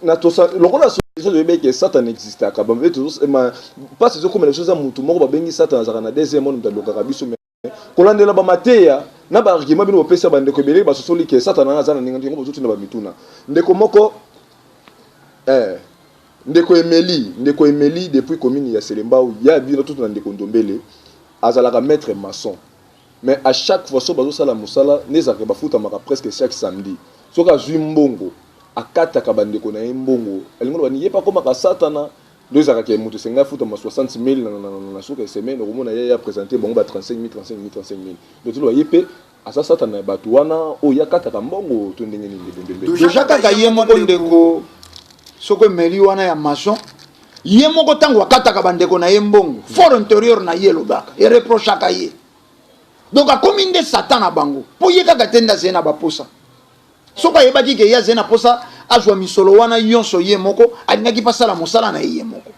na to sa lokola so de beke Satan existe aka ba veto ma pas ce comme les choses à mutu moko ba bengi Satan za na deuxième monde de loka biso mais kolandela ba mateya na ba argument bino pesa ba ndeko belé ba sosoli ke Satan na za na ninga ngo bozuti na ba mituna ndeko moko ndeko Emeli depuis commune ya Selemba ya bino tout na ndeko ndombele azalaka maître maçon. Mais à chaque fois, si on a musala, nous avons presque chaque samedi. Si on a un mbongo, à 4 kabande qu'on a un mbongo, elle ne dit pas comme à Satana. Deux arcs qui ont 60 000 dans la semaine, on a présenté 35 000, 35 000, 35 000. Donc tu vois, à ça Satana, Batouana, oh, il y a 4 mbongo, tu n'es déjà kaka yemo ndeko, soko meli wana ya maçon. Yemo ko tango akata kabande qu'on a un mbongo. Fort intérieur na yelo baka, et reproche à ye. Donc a combien de Satan à bango pour y kaka tenda zena ba posa soka yeba ki ke ya zena posa azwa misolo wana yonso ye moko alinaki pasala mosala na ye moko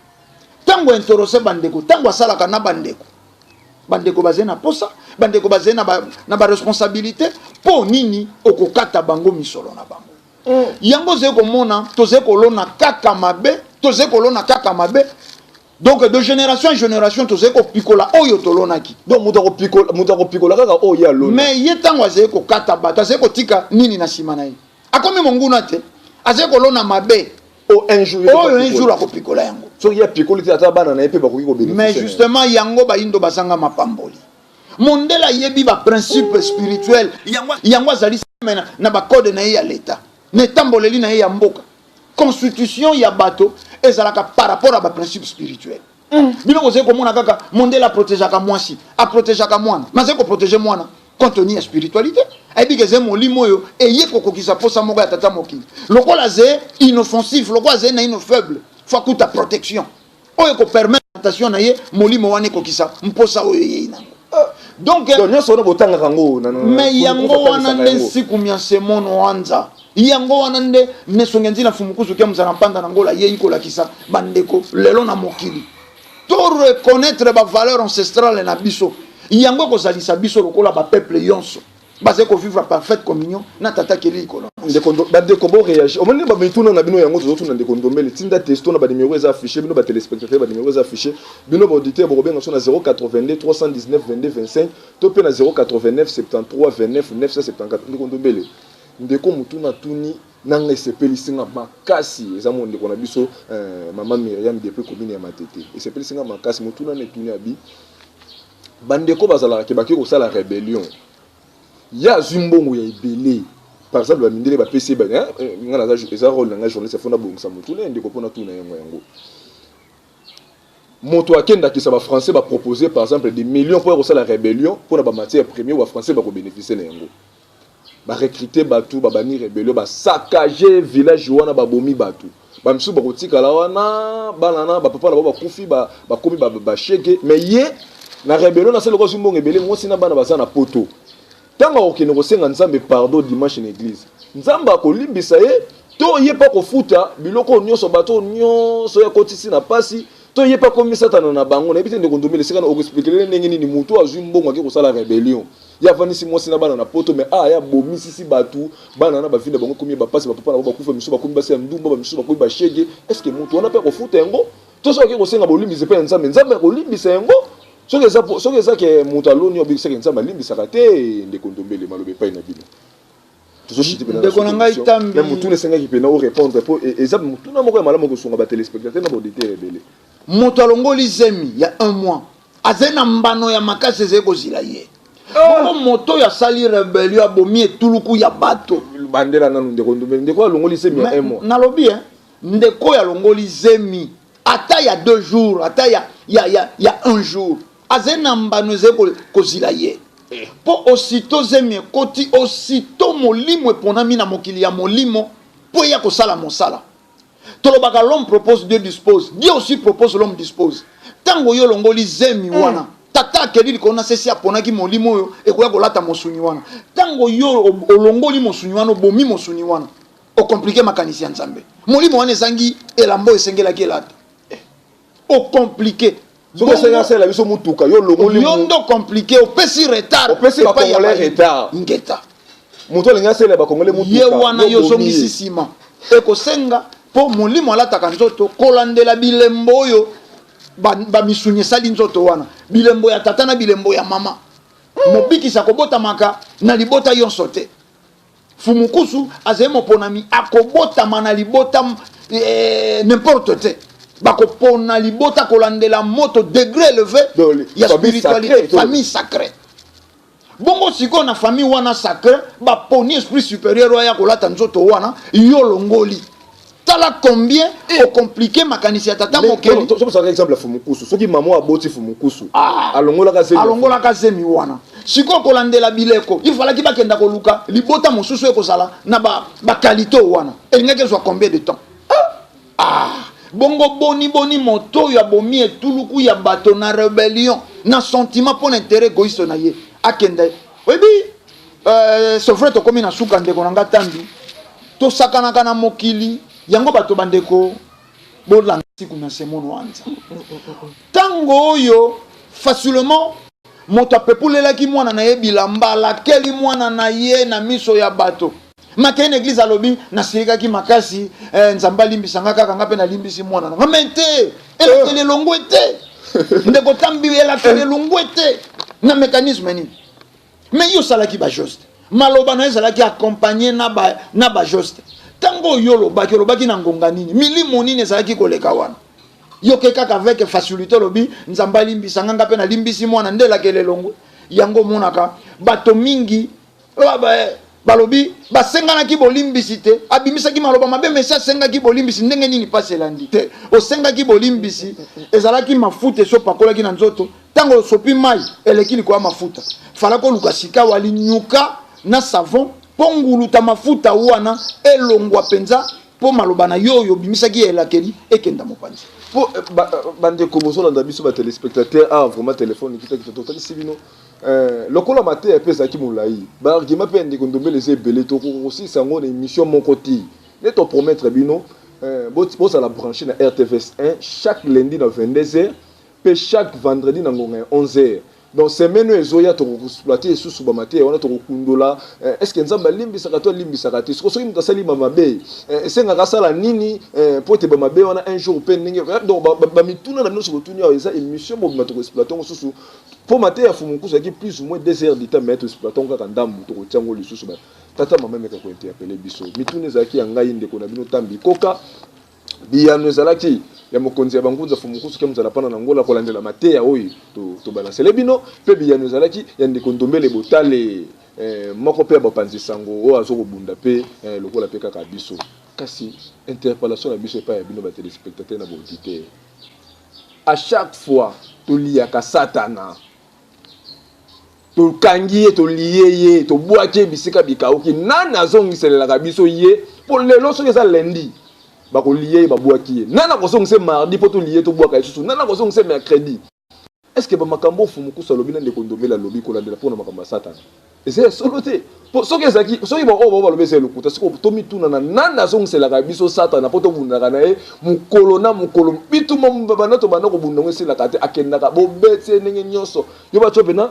tango interose bandeko tango asala kana bandeko bazena posa bandeko bazena na ba responsabilité po nini okokata bango misolo na bango yango ze ko mona toze ko lona kaka mabe. Donc de génération en génération to zeko pikola oyo tolonaki. Donc mutako pikola kaka oyo lona. Mais yetango azeko kata bata zeko tika nini na simana yi. Akomi monguna te. Azeko lona mabe. Un jour ako pikola yango. So ya pikoli te ata bana na epe ba ko bénéficier. Mais justement yango ba indo basanga mapamboli. Mondela yebi ba principe spirituel. Yango azali na ba code na ya l'état. Ne tamboleli na ya mboka. Constitution ya bato ezalaka par rapport à ba principe spirituel. Bino ko zeko mona kaka mondela protégeaka mwasi, a protégeaka mwana. Maze ko protéger mwana contenu ya spiritualité. Ebi ke ze molimo yo eye ko kokisa posa moko ya tata mokili. Lokola ze inoffensif, lokola ze na ino faible, faut kuta protection. Oyo ko permettre attention na ye molimo wane kokisa mposa oyo ye ina. Donc nyoso no botanga kango na mais yango wana nde siku mya semono wanza. Yango wana nde nesongenzi na fumukusu kia mzana panda na ngola ye iko lakisa bandeko lelo na mokili. To reconnaître ba valeur ancestrale na biso. Yango ko salisa biso lokola ba peuple yonso. Basé ko vivre parfaite communion na tata keli ko. Bandeko bo réagir. O moni ba mituna na bino yango zo tuna ndeko ndombele tinda testo na ba numéro za affiché bino ba téléspectateurs ba numéro za affiché bino ba auditeur bo benga so na 082 319 22 25 to pe na 089 73 29 974 ndeko ndombele. Ndeko mutuna tuni nanga sepelisinga makasi eza mo ndeko na biso maman Myriam depuis commune ya Matete et sepelisinga makasi mutuna ne tuni abi bandeko bazala ke baki ko sala rébellion ya zumbongo ya ibele par exemple ba mindele ba PC ba ngana za eza rôle nga journaliste fona bongisa mutuna ndeko pona tuna yango moto akenda ki sa ba français ba proposer par exemple des millions pour ko sala rébellion pour na ba matière première ou français ba ko bénéficier na yango ba recruter batu ba bani rébellion ba saccager village wana ba bomi batu ba msu ba kotika la wana banana ba papa na ba kufi ba komi ba shege mais ye na rébellion na selo ko zumbongo ebele ngosi na bana bazana poto tanga okene ko senga nzambe pardon dimanche na église nzamba ko limbisa ye to ye pa ko futa biloko nyonso bato nyonso ya kotisi na pasi to ye pa komi Satana na bango na ebite ndeko ndomele seka na expliquer ndenge nini mutu azumbongo aki ko sala rébellion ya vanisi mwasi na bana na poto mais ya bomisi si batu bana na ba vinde bango komi ba pasi ba papa na ba kufa miso ba komi ba se ndumba ba miso ba komi ba shege est-ce que mutu wana pe ko futa yango to so aki ko senga bolimbisa pe nzambe ko limbisa yango soki eza ke moto aloni obikisaka nzambe alimbisaka te ndeko ndombele maloba epai na bino ndeko na ngai tambi me motuna esengaki mpena orépondre po eza motuna moko ya malamu kosunga batelespectateur na baauditeur ebele moto alongoli zemi ya 1 mois azali na mbano ya makasi ezali kozila ye bongo moto oyo asali rebelio abomi etuluku ya bato bandela nanu ndeko ndombele ndeko alongoli zemi ya 1 mois nalobi ndeko oyo alongoli zemi ata ya 2 jours ata ya 1 jour azali na mbano ezali kozila ye po aussitôt zemi ekoti aussitôt molimo eponami na mokili ya molimo po eya kosala mosala tolobaka l'homme propose Dieu dispose Dieu aussi propose l'homme dispose tango yo longoli zemi wana tata akeli likolo na sesi aponaki molimo oyo ekoya kolata mosuni wana tango yo olongoli mosuni wana obomi mosuni wana okomplike makanisi ya nzambe molimo wana ezangi elambo esengelaki elata okomplike soki esengasela biso mutuka yo longoli yo ndo compliqué opesi retard opesi bakongolais retard ngeta moto alingi asala bakongolais mutuka ye wana yozongisi nsima ekosenga mpo molimo alataka nzoto kolandela bilembo oyo bamisuni esali nzoto wana bilembo ya tata na bilembo ya mama mobikisa kobotamaka na libota yonso te fumukusu azali moponami akobotama na libota n'importe te bakopona libota kolandela moto degré élevé ya spiritualité famille sacrée bongo sikoyo na famille wana sacré baponi esprit supérieur oyo ya kolata nzoto wana yo longoli tala combien ocompliqué makanisi ya tata mokeli tozosaka exemple ya fumukusu soki mama aboti fumukusu alongolaka zemi wana sikoyo kolandela bileko ifalaki bakenda koluka libota mosusu ekozala na bakalite wana elingaki ezwa combien de temps bongo boni moto oyo abomi etuluku ya bato na rébellion na sentiment mpo na intérêt égoïste na ye akenda oyebi c'est vrai tokomi na suka ndeko na nga tambi tosakanaka na mokili yango bato bandeko bolanda siku na semono wanza tango oyo facilement moto apepulelaki mwana na ye bilamba alakeli mwana na ye na miso ya bato makei na église alobi nasilikaki makasi nzambe alimbisanga kaka nga mpe nalimbisi mwana nanga me te elakeli elongwe te ndeko tambi elakeli elongwe te na mécanisme nini me yo osalaki bajoste maloba na yo ezalaki accompagne na bajoste tango yo olobaki na ngonga nini milimo nini ezalaki koleka wana yoke kaka avec facilité olobi nzambe alimbisanga nga mpe nalimbisi mwana nde elakeli elongwe yango monaka bato mingi balobi basenganaki bolimbisi te abimisaki maloba mabe mesi asengaki bolimbisi ndenge nini pasi elandi te osengaki bolimbisi ezalaki mafuta esopakolaki na nzoto ntango osopi mai eleki likoya mafuta fala koluka sika walinyuka na savon mpo nguluta mafuta wana elongwa mpenza mpo maloba na yo oyo obimisaki elakeli ekenda mopanzi po bandeko bozolanda biso batelespectateur vraiment telefone kitaki totalisi bino lokola mateya mpe ezalaki molai baargument mpe ndeko ndombele eza ebele tokokosilisa yango na émission moko ti nde topromettre bino bozala branché na RTVS 1 chaque lundi na 22h mpe chaque vendredi na ngonga ya 11h donc semaine ezoya tokoexploite esusu bamateya wana tokokundola estce nzambe alimbisaka to alimbisaka te soki moto asalima mabe esengaka asala nini mpo ete bamabe wana un jour mpe ndenge donc bamituna na bino soki otuni awa eza émission mobima tokoexploite yango susu mpo mateya fumukusu yaki plus ou moins 2 heures du temps mais toexploite yango kaka ndambu tokotia yango lisusu tata mama meka kointerpele biso mituna ezalaki ya ngai ndeko na bino tambi koka biyano ezalaki ya mokonzi ya bangunza fumukusu ke mozala mpana na ngola kolandela mateya oyo tobalansele bino mpe biyano ezalaki ya ndeko ndombele botale moko mpe ya bapanzi sango oyo azokobunda mpe lokola mpe kaka biso kasi interpellation na biso epai ya bino batelespectateur na baauditeur à chaque fois toliaka satana tokangi ye tolie ye tobwaki ye bisika bikauki nani azongiselelaka biso ye mpo lelo soki eza lendi bakolie ye babwaki ye nani akozongisa mardi mpo tolie tobwaka ye susu nani akozongisa mercredi est ce que bamakambo fumukusu alobi na ndeko ndombele alobi kolandela mpona makambo ya satana eza esolo te soki ezalaki soki oyo balobi eza elokuta soki tomituna na nani azongiselaka biso satana mpo tobundaka na ye mokolo na mokolo bituma banda tobanda kobunda ngo esilaka te akendaka bobeti ye ndenge nyonso yo batyo pena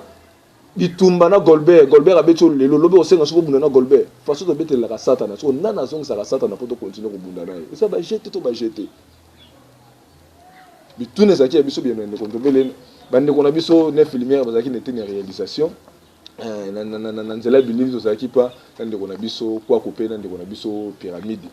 bitumba na Golbert abeti oyo lelo lobi osenga soki obunda na Golbert faso tobetelelaka satana soko nani azongisaka satana mpo tokontinue kobunda na ye eza bajete to bajete bituna ezalaki ya biso biyano ya ndeko ndombele bande ko na biso ne filmière bazaki n'était une réalisation na nzela bilili tozalaki pa na ndeko na biso kwa couper na ndeko na biso pyramide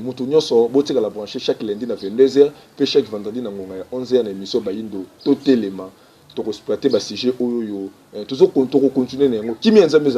mutu nyonso botika la brancher chaque lundi na 22h pe chaque vendredi na ngonga ya 11h na émission bayindo totelema to exploiter ba sujet oyo toujours continuer na yango kimi nzambe